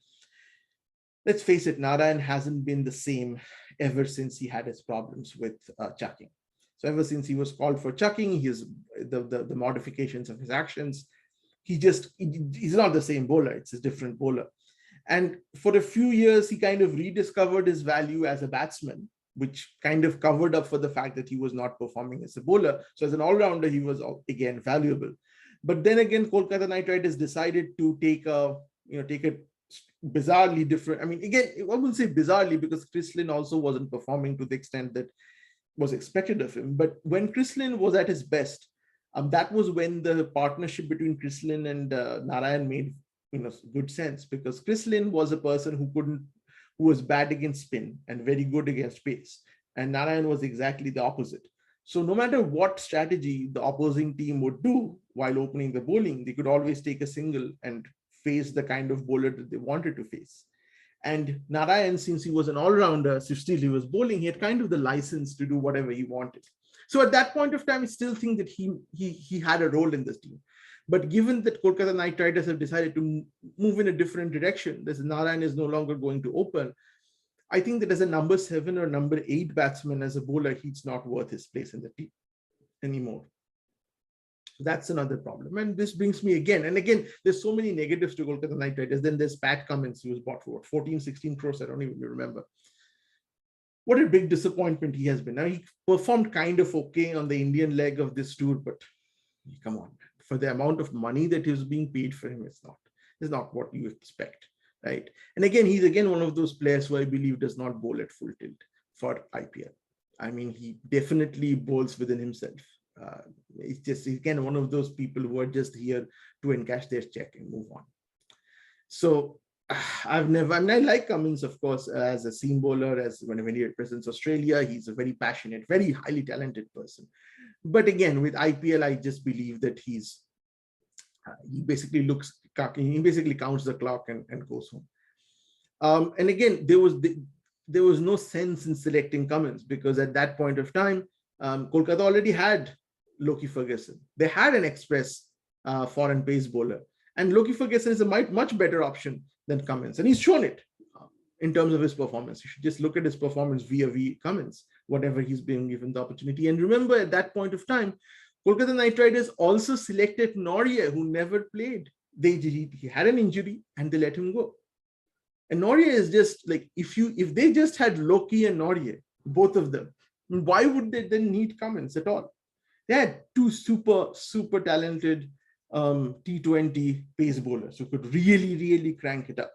S1: let's face it, Narayan hasn't been the same ever since he had his problems with chucking. So ever since he was called for chucking, the modifications of his actions, he's not the same bowler. It's a different bowler. And for a few years, he kind of rediscovered his value as a batsman, which kind of covered up for the fact that he was not performing as a bowler. So as an all-rounder, he was again valuable. But then again, Kolkata Knight Riders decided to take a bizarrely different. I mean, again, I wouldn't say bizarrely because Chris Lynn also wasn't performing to the extent that was expected of him. But when Chris Lynn was at his best, that was when the partnership between Chris Lynn and Narayan made good sense, because Chris Lynn was a person who was bad against spin and very good against pace, and Narayan was exactly the opposite. So no matter what strategy the opposing team would do while opening the bowling, they could always take a single and face the kind of bowler that they wanted to face. And Narayan, since he was an all-rounder, so still he was bowling, he had kind of the license to do whatever he wanted. So at that point of time, I still think that he had a role in this team. But given that Kolkata Knight Riders have decided to move in a different direction, this Narayan is no longer going to open, I think that as a number 7 or number 8 batsman as a bowler, he's not worth his place in the team anymore. That's another problem. And this brings me again, and again, there's so many negatives to Kolkata Knight Riders. Then there's Pat Cummins, who was bought for what, 14, 16 crores. I don't even remember. What a big disappointment he has been. Now, he performed kind of okay on the Indian leg of this tour, but come on, for the amount of money that is being paid for him, it's not what you expect, right? And again, he's again one of those players who I believe does not bowl at full tilt for IPL. I mean, he definitely bowls within himself. It's just, again, one of those people who are just here to encash their check and move on. So I like Cummins, of course, as a seam bowler, as when he represents Australia. He's a very passionate, very highly talented person. But again, with IPL, I just believe that he basically counts the clock and goes home. And again, there was no sense in selecting Cummins, because at that point of time, Kolkata already had Loki Ferguson. They had an express foreign pace bowler, and Loki Ferguson is a much better option than Cummins, and he's shown it in terms of his performance. You should just look at his performance via Cummins, whatever he's being given the opportunity. And remember, at that point of time, Kolkata Knight Riders also selected Norrie, who never played. He had an injury and they let him go. And Norrie is just like, if they just had Loki and Norrie, both of them, why would they then need Cummins at all? They had two super talented T20 pace bowlers who could really crank it up.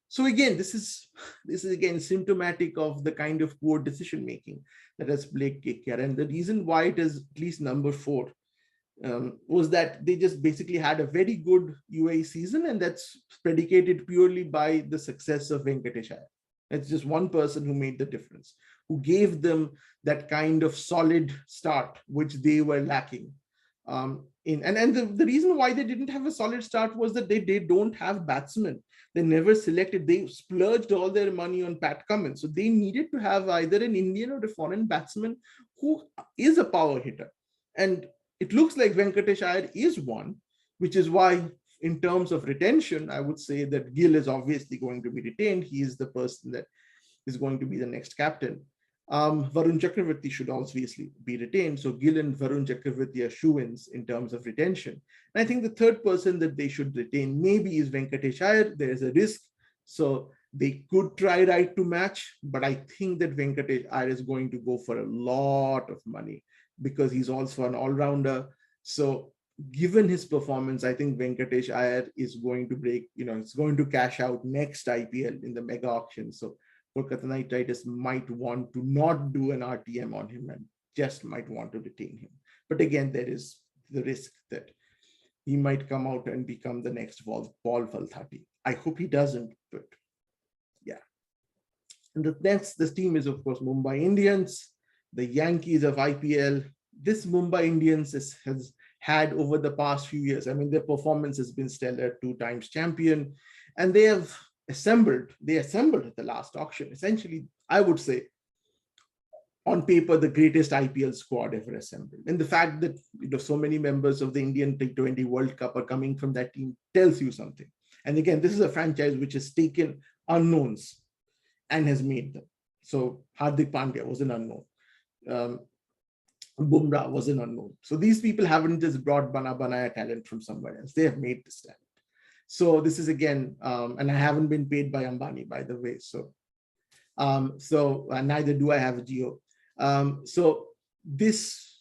S1: So again, this is again symptomatic of the kind of poor decision making that has plagued KKR. And the reason why it is at least number 4 was that they just basically had a very good UAE season, and that's predicated purely by the success of Venkatesh Iyer. It's just one person who made the difference, who gave them that kind of solid start, which they were lacking. The reason why they didn't have a solid start was that they don't have batsmen. They never selected. They splurged all their money on Pat Cummins. So they needed to have either an Indian or a foreign batsman who is a power hitter. And it looks like Venkatesh Iyer is one, which is why in terms of retention, I would say that Gill is obviously going to be retained. He is the person that is going to be the next captain. Varun Chakravarti should obviously be retained. So Gill and Varun Chakravarti are shoo-ins in terms of retention. And I think the third person that they should retain maybe is Venkatesh Iyer. There is a risk. So they could try right to match, but I think that Venkatesh Iyer is going to go for a lot of money because he's also an all-rounder. So given his performance, I think Venkatesh Iyer is going to it's going to cash out next IPL in the mega auction. So Kolkata Knight Riders might want to not do an RTM on him and just might want to retain him. But again, there is the risk that he might come out and become the next Paul Valthati. I hope he doesn't, but yeah. And this team is, of course, Mumbai Indians, the Yankees of IPL. This Mumbai Indians has had over the past few years. I mean, their performance has been stellar, 2 times champion, and they assembled at the last auction. Essentially, I would say, on paper, the greatest IPL squad ever assembled. And the fact that so many members of the Indian T20 World Cup are coming from that team tells you something. And again, this is a franchise which has taken unknowns and has made them. So Hardik Pandya was an unknown. Bumrah was an unknown. So these people haven't just brought Banaya talent from somewhere else. They have made this talent. So this is again, and I haven't been paid by Ambani, by the way. So neither do I have a Geo. So this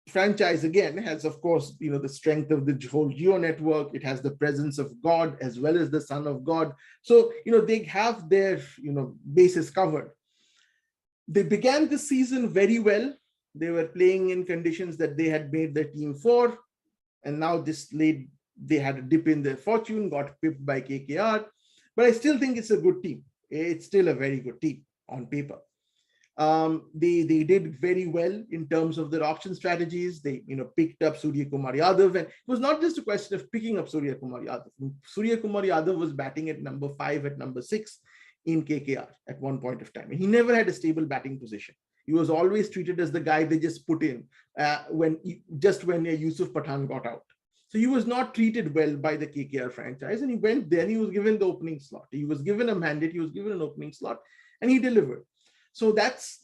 S1: franchise again has, of course, the strength of the whole Geo network. It has the presence of God as well as the Son of God. So they have their bases covered. They began the season very well. They were playing in conditions that they had made their team for, and now they had a dip in their fortune, got pipped by KKR. But I still think it's a good team. It's still a very good team on paper. They did very well in terms of their auction strategies. They picked up Surya Kumar Yadav, and it was not just a question of picking up Surya Kumar Yadav. Surya Kumar Yadav was batting at number 5, at number 6 in KKR at one point of time, and he never had a stable batting position. He was always treated as the guy they just put in when Yusuf Pathan got out. So he was not treated well by the KKR franchise, and he went there. He was given the opening slot. He was given a mandate. He was given an opening slot, and he delivered. So that's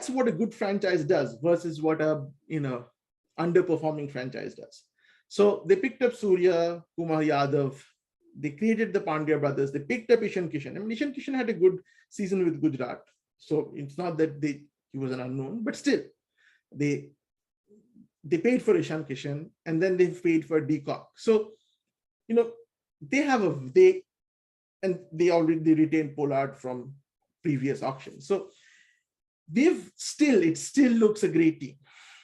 S1: what a good franchise does versus what a underperforming franchise does. So they picked up Surya Kumar Yadav. They created the Pandya brothers. They picked up Ishan Kishan. I mean, Ishan Kishan had a good season with Gujarat. So it's not that he was an unknown, but still, they paid for Ishan Kishan, and then they paid for Deacock. So, they already retained Pollard from previous auctions. So it still looks a great team.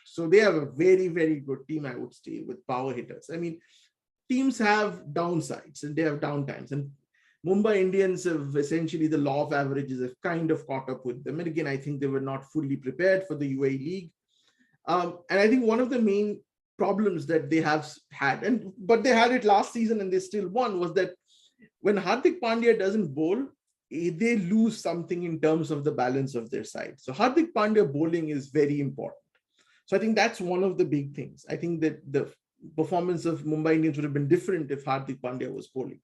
S1: So they have a very, very good team, I would say, with power hitters. I mean, teams have downsides and they have downtimes. And Mumbai Indians have essentially, the law of averages have kind of caught up with them. And again, I think they were not fully prepared for the UAE League. And I think one of the main problems that they have had, but they had it last season and they still won, was that when Hardik Pandya doesn't bowl, they lose something in terms of the balance of their side. So Hardik Pandya bowling is very important. So I think that's one of the big things. I think that the performance of Mumbai Indians would have been different if Hardik Pandya was bowling.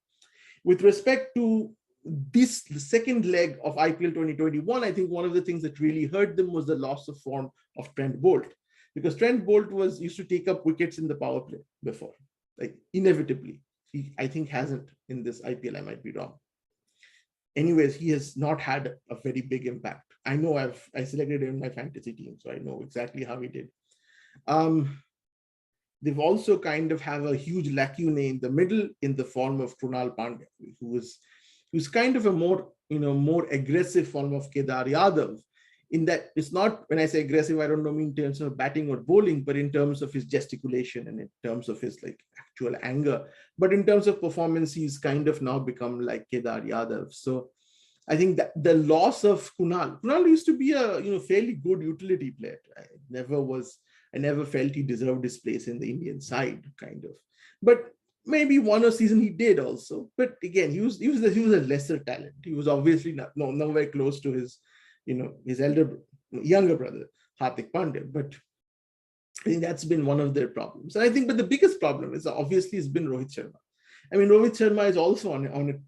S1: With respect to the second leg of IPL 2021, I think one of the things that really hurt them was the loss of form of Trent Bolt. Because Trent Bolt used to take up wickets in the power play before, like inevitably. He, I think, hasn't in this IPL. I might be wrong. Anyways, he has not had a very big impact. I know I selected him in my fantasy team, so I know exactly how he did. They've also kind of have a huge lacune in the middle in the form of Krunal Pandya, who's kind of a more aggressive form of Kedar Yadav. In that, it's not, when I say aggressive, I don't mean in terms of batting or bowling, but in terms of his gesticulation and in terms of his actual anger. But in terms of performance, he's kind of now become like Kedar Yadav. So I think that the loss of Kunal used to be a fairly good utility player. I never felt he deserved his place in the Indian side, kind of. But maybe one season he did also. But again, he was a lesser talent. He was obviously nowhere close to his younger brother, Hardik Pandya. But I think that's been one of their problems. And but the biggest problem is obviously has been Rohit Sharma. I mean, Rohit Sharma is also on a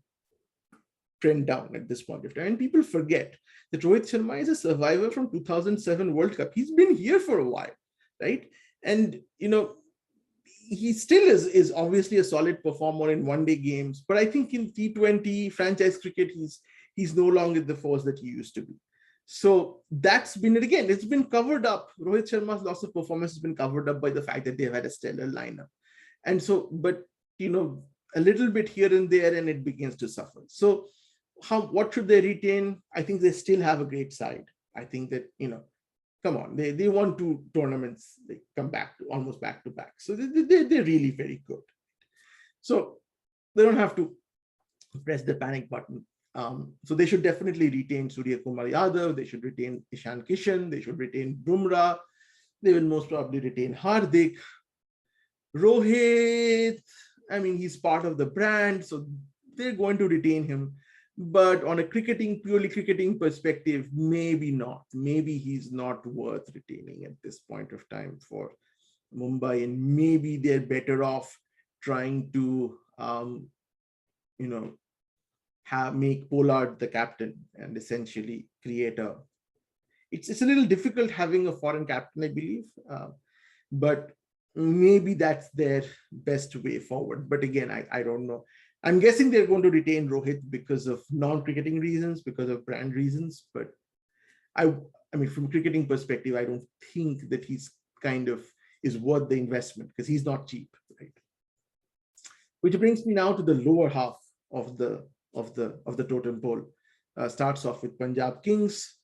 S1: trend down at this point of time. And people forget that Rohit Sharma is a survivor from 2007 World Cup. He's been here for a while, right? And, he still is obviously a solid performer in one-day games. But I think in T20 franchise cricket, he's no longer the force that he used to be. So that's been it again. It's been covered up. Rohit Sharma's loss of performance has been covered up by the fact that they've had a stellar lineup. And so, but, a little bit here and there, and it begins to suffer. So what should they retain? I think they still have a great side. I think that, come on, they won 2 tournaments. They come back to almost back to back. So they're really very good. So they don't have to press the panic button. So they should definitely retain Surya Kumar Yadav. They should retain Ishan Kishan. They should retain Bumrah. They will most probably retain Hardik. Rohit, I mean, he's part of the brand, so they're going to retain him. But on a purely cricketing perspective, maybe not. Maybe he's not worth retaining at this point of time for Mumbai, and maybe they're better off trying to, make Pollard the captain and essentially create it's a little difficult having a foreign captain, I believe, but maybe that's their best way forward. But again, I don't know. I'm guessing they're going to retain Rohit because of non-cricketing reasons, because of brand reasons. But I mean, from a cricketing perspective, I don't think that he's kind of is worth the investment because he's not cheap, right? Which brings me now to the lower half of the totem pole. Starts off with Punjab Kings.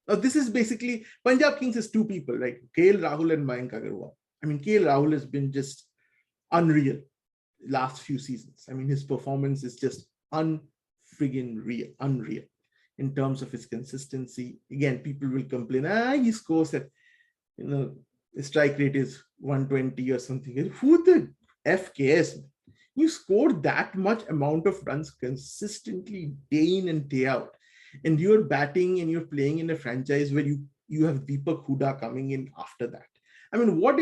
S1: This is basically, Punjab Kings is 2 people, right? KL Rahul and Mayank Agarwal. I mean, KL Rahul has been just unreal last few seasons. I mean, his performance is just unreal in terms of his consistency. Again, people will complain, he scores at, his strike rate is 120 or something. Who the F cares? You score that much amount of runs consistently day in and day out, and you're batting and you're playing in a franchise where you have Deepak Huda coming in after that. I mean, what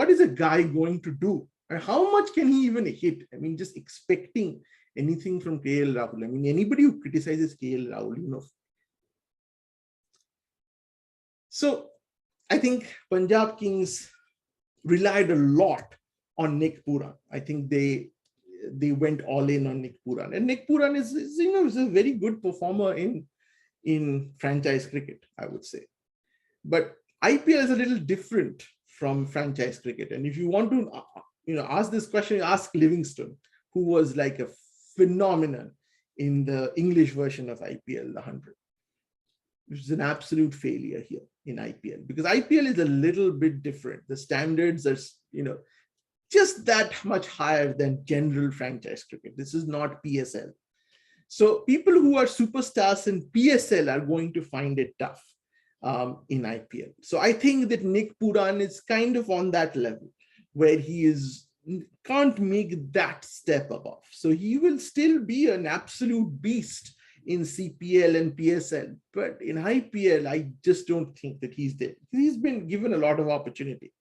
S1: is a guy going to do? And how much can he even hit? I mean, just expecting anything from KL Rahul. I mean, anybody who criticizes KL Rahul, So I think Punjab Kings, relied a lot on Nick Puran. I think they went all in on Nick Puran, and Nick Puran is a very good performer in franchise cricket, I would say. But IPL is a little different from franchise cricket, and if you want to ask this question, ask Livingston, who was like a phenomenon in the English version of IPL, the 100, which is an absolute failure here in IPL, because IPL is a little bit different. The standards are, just that much higher than general franchise cricket. This is not PSL. So people who are superstars in PSL are going to find it tough in IPL. So I think that Nick Puran is kind of on that level where he can't make that step above. So he will still be an absolute beast in CPL and PSL, but in IPL, I just don't think that he's there. He's been given a lot of opportunity,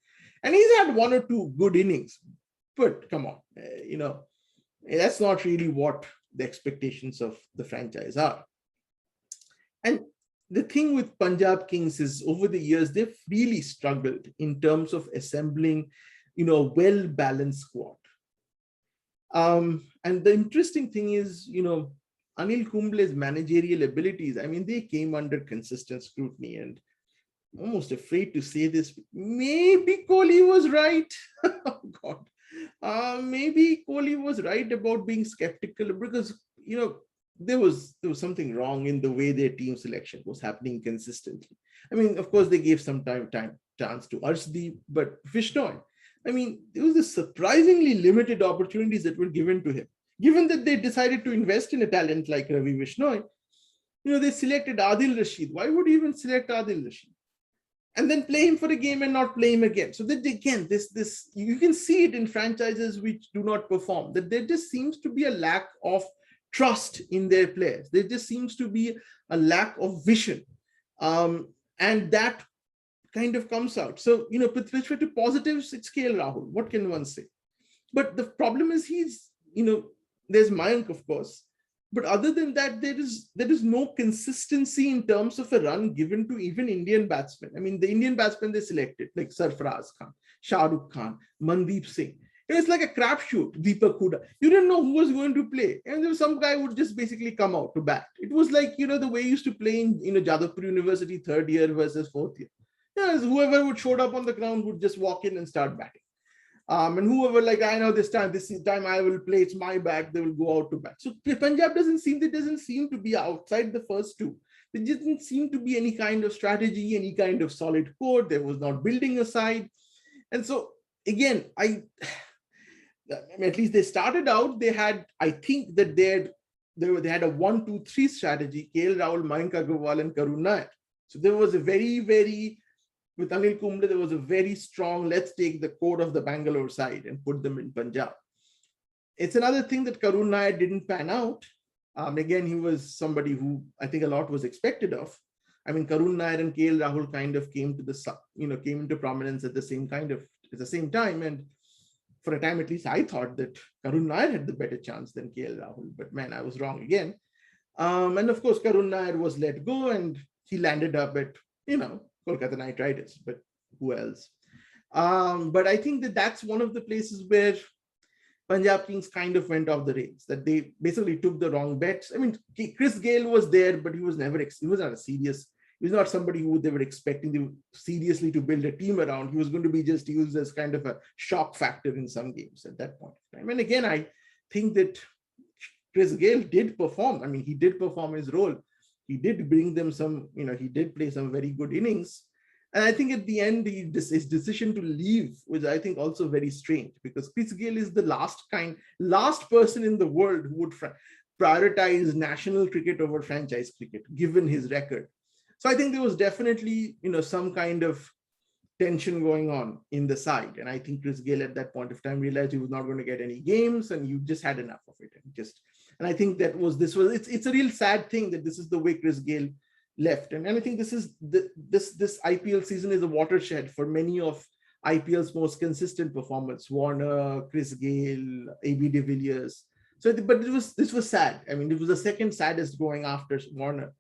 S1: and he's had one or two good innings, but come on, that's not really what the expectations of the franchise are. And the thing with Punjab Kings is, over the years, they've really struggled in terms of assembling, a well-balanced squad. And the interesting thing is, Anil Kumble's managerial abilities, they came under consistent scrutiny, and I'm almost afraid to say this, maybe Kohli was right. Oh God. Maybe Kohli was right about being skeptical, because, there was something wrong in the way their team selection was happening consistently. Of course, they gave some chance to Arshdeep, but Vishnoi, there was a surprisingly limited opportunities that were given to him. Given that they decided to invest in a talent like Ravi Vishnoi, they selected Adil Rashid. Why would you even select Adil Rashid? And then play him for a game and not play him again. So that again, this you can see it in franchises which do not perform, that there just seems to be a lack of trust in their players. There just seems to be a lack of vision. And that kind of comes out. So, with respect to positives, it's KL Rahul. What can one say? But the problem is there's Mayank, of course. But other than that, there is no consistency in terms of a run given to even Indian batsmen. The Indian batsmen they selected, like Sarfaraz Khan, Shah Rukh Khan, Mandeep Singh. It was like a crapshoot, Deepak Hooda. You didn't know who was going to play. And there was some guy who would just basically come out to bat. It was like, the way you used to play in Jadavpur University third year versus fourth year. Whoever would showed up on the ground would just walk in and start batting. And whoever, like, I know this time I will play, it's my bat, they will go out to bat. So Punjab doesn't seem to be outside the first two. There didn't seem to be any kind of strategy, any kind of solid core. There was not building a side. And so, again, at least they started out, I think that they had a 1-2-3 strategy, KL Rahul, Mayank Agarwal, and Karun Nair. So there was a with Anil Kumble, there was a very strong, let's take the core of the Bangalore side and put them in Punjab. It's another thing that Karun Nair didn't pan out. Again, he was somebody who I think a lot was expected of. Karun Nair and KL Rahul kind of came into prominence at the same time. And for a time, at least, I thought that Karun Nair had the better chance than KL Rahul. But man, I was wrong again. And of course, Karun Nair was let go and he landed up at, Kolkata Knight Riders, but who else? But I think that's one of the places where Punjab Kings kind of went off the rails, that they basically took the wrong bets. Chris Gayle was there, but he was not somebody who they were expecting seriously to build a team around. He was going to be just used as kind of a shock factor in some games at that point in time. And again, I think that Chris Gayle did perform. He did perform his role. He did bring them he did play some very good innings. And I think at the end, his decision to leave was, I think, also very strange, because Chris Gayle is the last person in the world who would prioritize national cricket over franchise cricket, given his record. So I think there was definitely, some kind of tension going on in the side. And I think Chris Gayle at that point of time realized he was not going to get any games, and you just had enough of it. And I think it's a real sad thing that this is the way Chris Gayle left. And I think this IPL season is a watershed for many of IPL's most consistent performers: Warner, Chris Gayle, AB de Villiers. So, but this was sad. It was the second saddest going after Warner.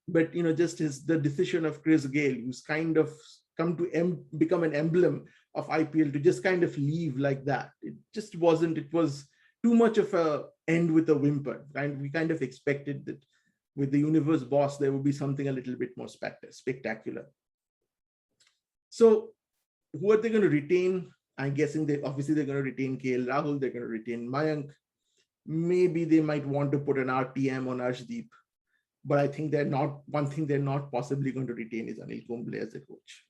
S1: But just the decision of Chris Gayle, who's kind of come to become an emblem of IPL to just kind of leave like that. It just wasn't. It was too much of a end with a whimper. And we kind of expected that with the universe boss, there would be something a little bit more spectacular. So who are they going to retain? I'm guessing they're going to retain KL Rahul. They're going to retain Mayank. Maybe they might want to put an RTM on Arshdeep. But I think one thing they're not possibly going to retain is Anil Kumble as a coach.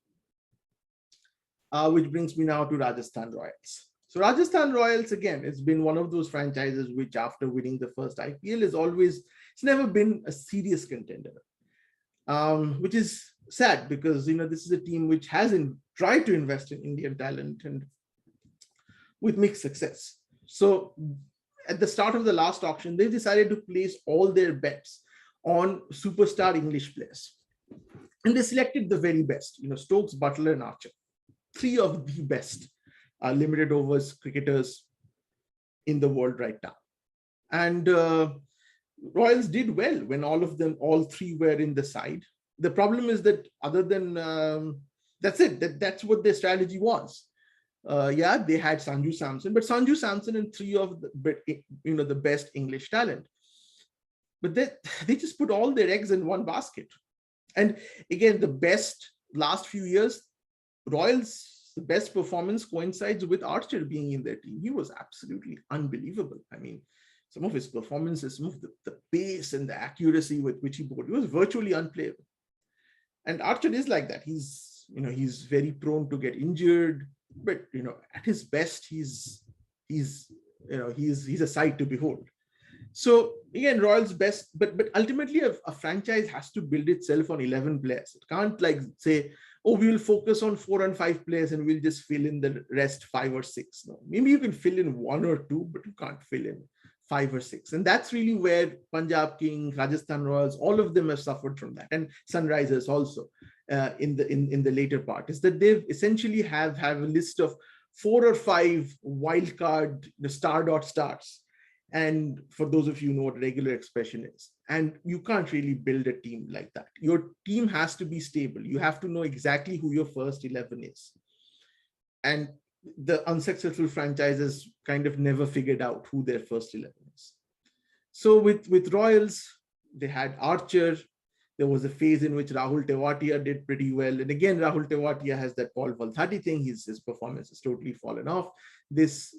S1: Which brings me now to Rajasthan Royals. So Rajasthan Royals, again, it's been one of those franchises which after winning the first IPL it's never been a serious contender, which is sad because, this is a team which hasn't tried to invest in Indian talent and with mixed success. So at the start of the last auction, they decided to place all their bets on superstar English players. And they selected the very best, Stokes, Butler, and Archer. 3 of the best limited overs cricketers in the world right now. And Royals did well when all 3 were in the side. The problem is that other than, that's it, that's what their strategy was. They had Sanju Samson, but Sanju Samson and 3 of the best English talent. But they just put all their eggs in one basket. And again, the best last few years, Royals, the best performance coincides with Archer being in their team. He was absolutely unbelievable. I mean, some of his performances, some of the pace and the accuracy with which he bowled, he was virtually unplayable. And Archer is like that. He's very prone to get injured, but at his best, he's a sight to behold. So again, Royals best, but ultimately a franchise has to build itself on 11 players. It can't say, oh, we will focus on 4 and 5 players and we'll just fill in the rest 5 or 6. No, maybe you can fill in 1 or 2, but you can't fill in 5 or 6. And that's really where Punjab Kings, Rajasthan Royals, all of them have suffered from that. And Sunrisers also in the later part is that they've essentially have a list of 4 or 5 wildcard, starts. And for those of you who know what regular expression is, and you can't really build a team like that. Your team has to be stable. You have to know exactly who your first 11 is. And the unsuccessful franchises kind of never figured out who their first 11 is. So with Royals, they had Archer. There was a phase in which Rahul Tewatia did pretty well. And again, Rahul Tewatia has that Paul Valthati thing. His performance has totally fallen off. This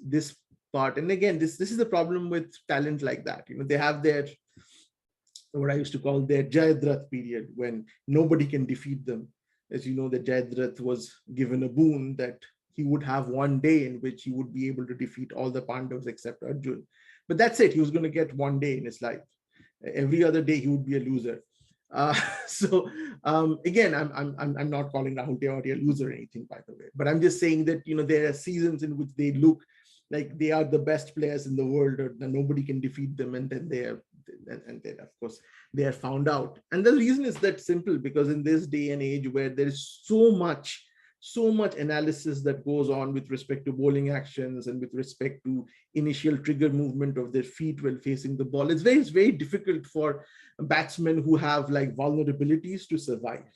S1: part. And again, this is the problem with talent like that. They have their, what I used to call their Jayadrat period when nobody can defeat them. As you know, that Jayadrat was given a boon that he would have one day in which he would be able to defeat all the Pandavas except Arjun. But that's it. He was going to get one day in his life. Every other day he would be a loser. Again, I'm not calling Rahul Tewatia a loser or anything, by the way. But I'm just saying that there are seasons in which they look like they are the best players in the world, or nobody can defeat them, and then then of course they are found out. And the reason is that simple, because in this day and age where there is so much analysis that goes on with respect to bowling actions and with respect to initial trigger movement of their feet while facing the ball, it's very difficult for batsmen who have vulnerabilities to survive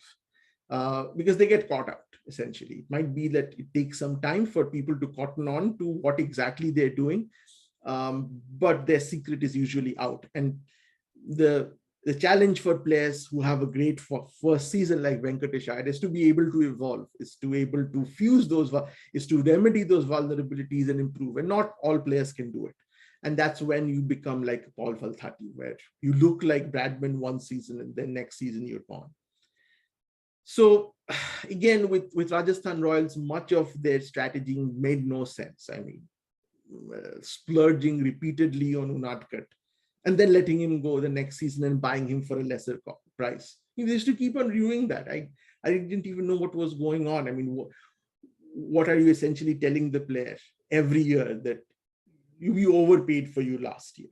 S1: because they get caught out. Essentially, it might be that it takes some time for people to cotton on to what exactly they're doing, but their secret is usually out. And the challenge for players who have a great first season like Venkatesh Iyer is to be able to evolve, is to be able to fuse those, is to remedy those vulnerabilities and improve. And not all players can do it. And that's when you become like Paul Valthati, where you look like Bradman one season and then next season you're gone. So again, with Rajasthan Royals, much of their strategy made no sense. I mean, splurging repeatedly on Unadkat and then letting him go the next season and buying him for a lesser price. They used to keep on doing that. I didn't even know what was going on. I mean, what are you essentially telling the player every year that we overpaid for you last year?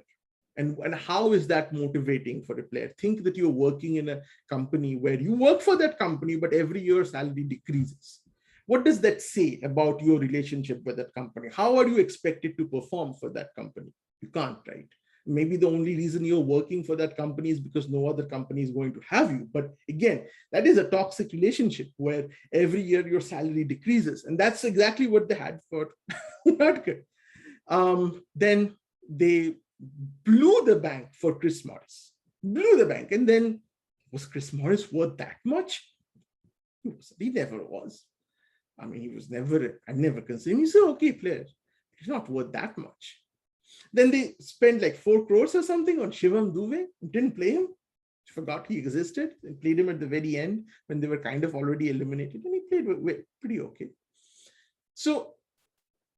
S1: And how is that motivating for a player? Think that you're working in a company where you work for that company, but every year salary decreases. What does that say about your relationship with that company? How are you expected to perform for that company? You can't, right? Maybe the only reason you're working for that company is because no other company is going to have you. But again, that is a toxic relationship where every year your salary decreases. And that's exactly what they had for Unadkar. Then they blew the bank for Chris Morris. Blew the bank. And then, was Chris Morris worth that much? He never was. I mean, he was never, I never considered him. He's an okay player. He's not worth that much. Then they spent like 4 crores or something on Shivam Dube, didn't play him, forgot he existed, and played him at the very end when they were kind of already eliminated, and he played pretty okay. So,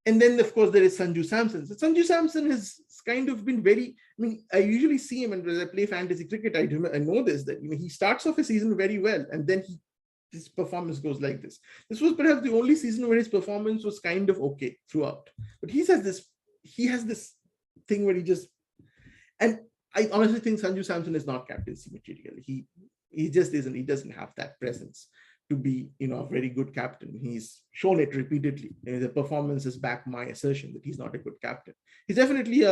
S1: and then of course there is Sanju Samson. So Sanju Samson has kind of been very, I mean, I usually see him, and as I play fantasy cricket, I know this, that he starts off a season very well, and then his performance goes like this. This was perhaps the only season where his performance was kind of okay throughout. But he has this thing where he just, and I honestly think Sanju Samson is not captaincy material. He just isn't. He doesn't have that presence to be, a very good captain. He's shown it repeatedly. The performances back my assertion that he's not a good captain. He's definitely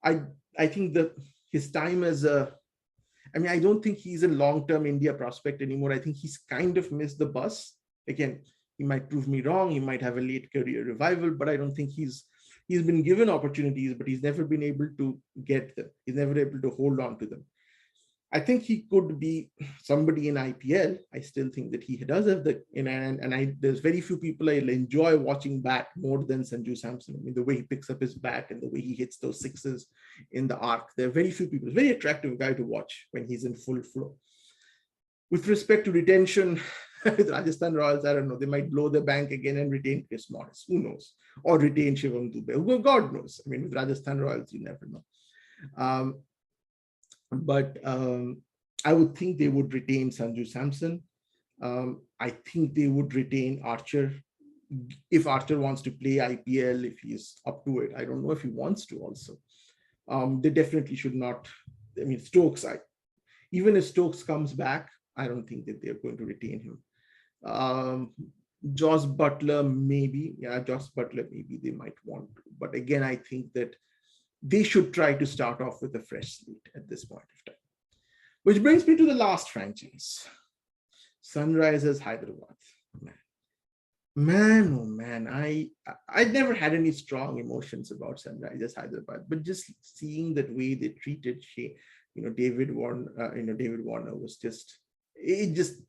S1: I think that his time as I don't think he's a long-term India prospect anymore. I think he's kind of missed the bus. Again, he might prove me wrong. He might have a late career revival, but I don't think he's been given opportunities, but he's never been able to get them. He's never able to hold on to them. I think he could be somebody in IPL. I still think that he does have there's very few people I'll enjoy watching bat more than Sanju Samson. I mean, the way he picks up his bat and the way he hits those sixes in the arc. There are very few people. Very attractive guy to watch when he's in full flow. With respect to retention, with Rajasthan Royals, I don't know, they might blow the bank again and retain Chris Morris. Who knows? Or retain Shivam Dube. Well, God knows. I mean, with Rajasthan Royals, you never know. But I would think they would retain Sanju Samson. I think they would retain Archer. If Archer wants to play IPL, if he's up to it. I don't know if he wants to also. They definitely should not. I mean, Stokes, even if Stokes comes back, I don't think that they're going to retain him. Josh Butler, maybe. Yeah, Josh Butler, maybe they might want to. But again, I think that they should try to start off with a fresh slate at this point of time. Which brings me to the last franchise. Sunrisers Hyderabad. Man, oh man, I never had any strong emotions about Sunrisers Hyderabad, but just seeing that way they treated David Warner was it just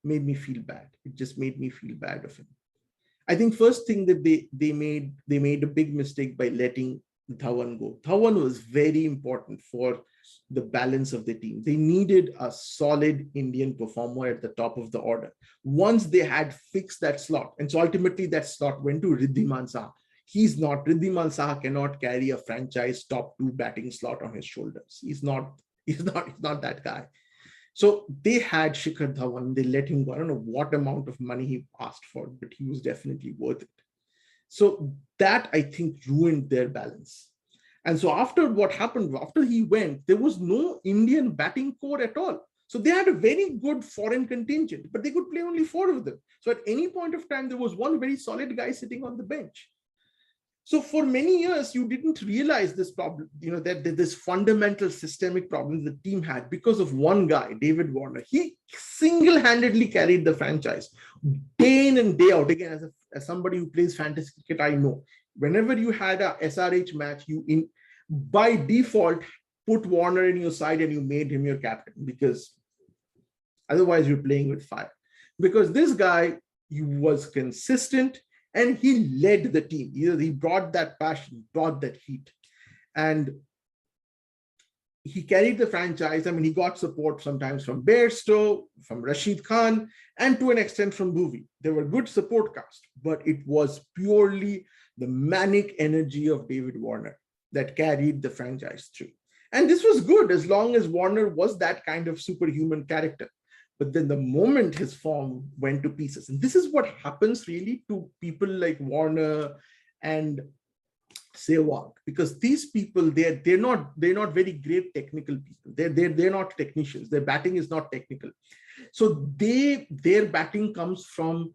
S1: made me feel bad. It just made me feel bad of him. I think first thing that they made a big mistake by letting Dhawan go. Dhawan was very important for the balance of the team. They needed a solid Indian performer at the top of the order. Once they had fixed that slot, and so ultimately that slot went to Riddhiman Saha. Riddhiman Saha cannot carry a franchise top 2 batting slot on his shoulders. He's not that guy. So they had Shikhar Dhawan. They let him go. I don't know what amount of money he asked for, but he was definitely worth it. So that, I think, ruined their balance. And so after he went, there was no Indian batting core at all. So they had a very good foreign contingent, but they could play only 4 of them. So at any point of time, there was one very solid guy sitting on the bench. So for many years, you didn't realize this problem, that this fundamental systemic problem the team had because of one guy, David Warner. He single-handedly carried the franchise day in and day out. Again, as somebody who plays fantasy cricket, I know whenever you had a SRH match, by default put Warner in your side and you made him your captain, because otherwise you're playing with fire. Because this guy, he was consistent. And he led the team. He brought that passion, brought that heat. And he carried the franchise. I mean, he got support sometimes from Bairstow, from Rashid Khan, and to an extent from Bhuvi. They were good support cast, but it was purely the manic energy of David Warner that carried the franchise through. And this was good as long as Warner was that kind of superhuman character. But then the moment his form went to pieces, and this is what happens really to people like Warner and Sehwag, because these people, they're not very great technical people. They're not technicians. Their batting is not technical. So their batting comes from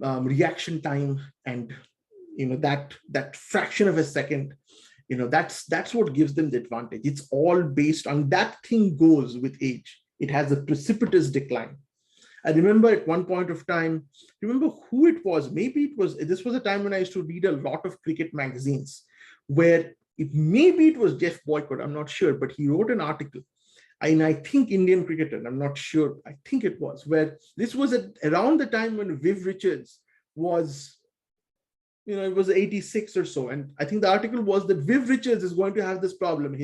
S1: reaction time and that fraction of a second That's what gives them the advantage. It's all based on that thing goes with age. It has a precipitous decline. I remember at one point of time, remember who it was. Maybe this was a time when I used to read a lot of cricket magazines where maybe it was Jeff Boycott, I'm not sure, but he wrote an article. And I think Indian cricketer, I'm not sure, I think it was, where this was around the time when Viv Richards was, it was 86 or so. And I think the article was that Viv Richards is going to have this problem.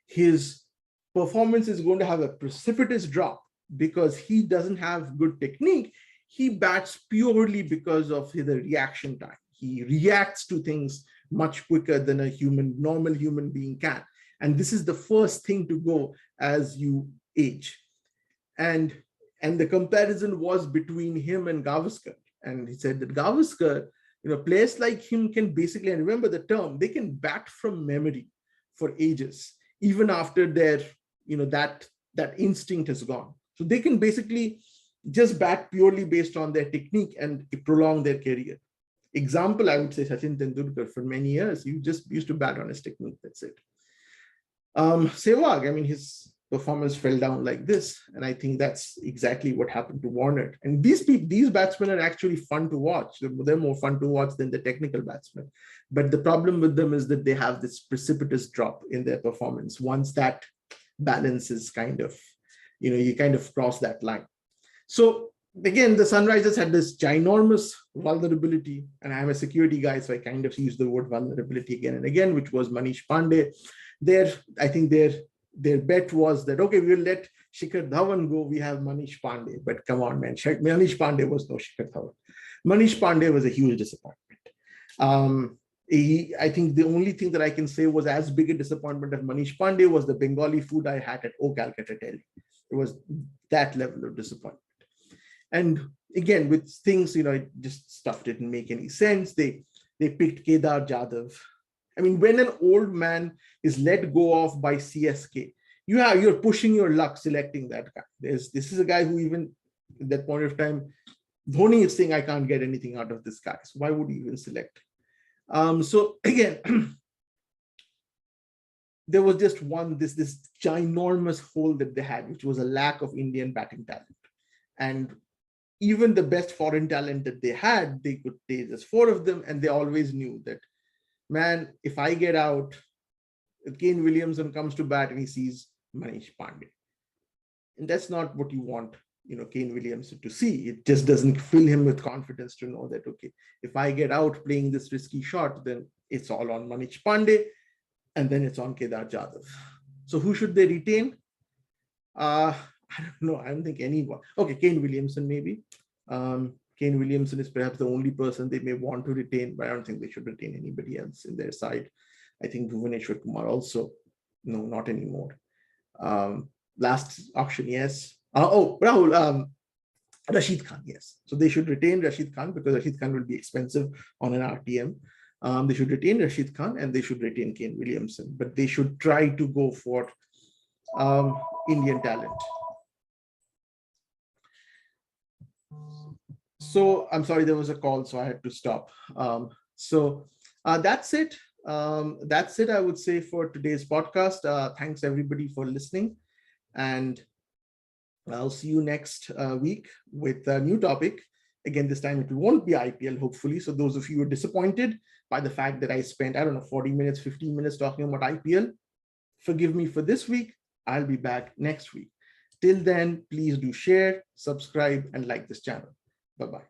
S1: His performance is going to have a precipitous drop because he doesn't have good technique. He bats purely because of the reaction time. He reacts to things much quicker than a normal human being can. And this is the first thing to go as you age. And the comparison was between him and Gavaskar. And he said that Gavaskar, players like him can basically, and remember the term, they can bat from memory for ages, even after their, that instinct has gone. So they can basically just bat purely based on their technique and prolong their career. Example, I would say Sachin Tendulkar for many years, he just used to bat on his technique, that's it. Sehwag, his performance fell down like this. And I think that's exactly what happened to Warner. And these batsmen are actually fun to watch. They're more fun to watch than the technical batsmen. But the problem with them is that they have this precipitous drop in their performance. Once that balance is you kind of cross that line. So again, the Sunrisers had this ginormous vulnerability, and I'm a security guy, so I kind of use the word vulnerability again and again, which was Manish Pandey. I think their bet was that, okay, we'll let Shikhar Dhawan go. We have Manish Pandey. But come on, man. Manish Pandey was no Shikhar Dhawan. Manish Pandey was a huge disappointment. I think the only thing that I can say was as big a disappointment as Manish Pandey was the Bengali food I had at Calcutta, Delhi. It was that level of disappointment. And again, with things, just stuff didn't make any sense. They picked Kedar Jadhav. When an old man is let go of by CSK, you're pushing your luck selecting that guy. This is a guy who even at that point of time, Dhoni is saying, I can't get anything out of this guy. So why would you even select? So again, there was just this ginormous hole that they had, which was a lack of Indian batting talent. And even the best foreign talent that they had, there's 4 of them, and they always knew that, man, if I get out, if Kane Williamson comes to bat and he sees Manish Pandey. And that's not what you want, Kane Williamson to see. It just doesn't fill him with confidence to know that, okay, if I get out playing this risky shot, then it's all on Manish Pandey, and then it's on Kedar Jadhav. So who should they retain? I don't know. I don't think anyone. Okay, Kane Williamson maybe. Kane Williamson is perhaps the only person they may want to retain, but I don't think they should retain anybody else in their side. I think Bhuvaneshwar Kumar also, no, not anymore. Last auction, yes. Rahul, Rashid Khan, yes. So they should retain Rashid Khan because Rashid Khan will be expensive on an RTM. They should retain Rashid Khan and they should retain Kane Williamson, but they should try to go for Indian talent. So I'm sorry, there was a call, so I had to stop. That's it. That's it, I would say, for today's podcast. Thanks everybody for listening, and I'll see you next week with a new topic. Again, this time it won't be IPL, hopefully. So those of you who are disappointed by the fact that I spent, 40 minutes, 15 minutes talking about IPL, forgive me for this week. I'll be back next week. Till then, please do share, subscribe, and like this channel. Bye-bye.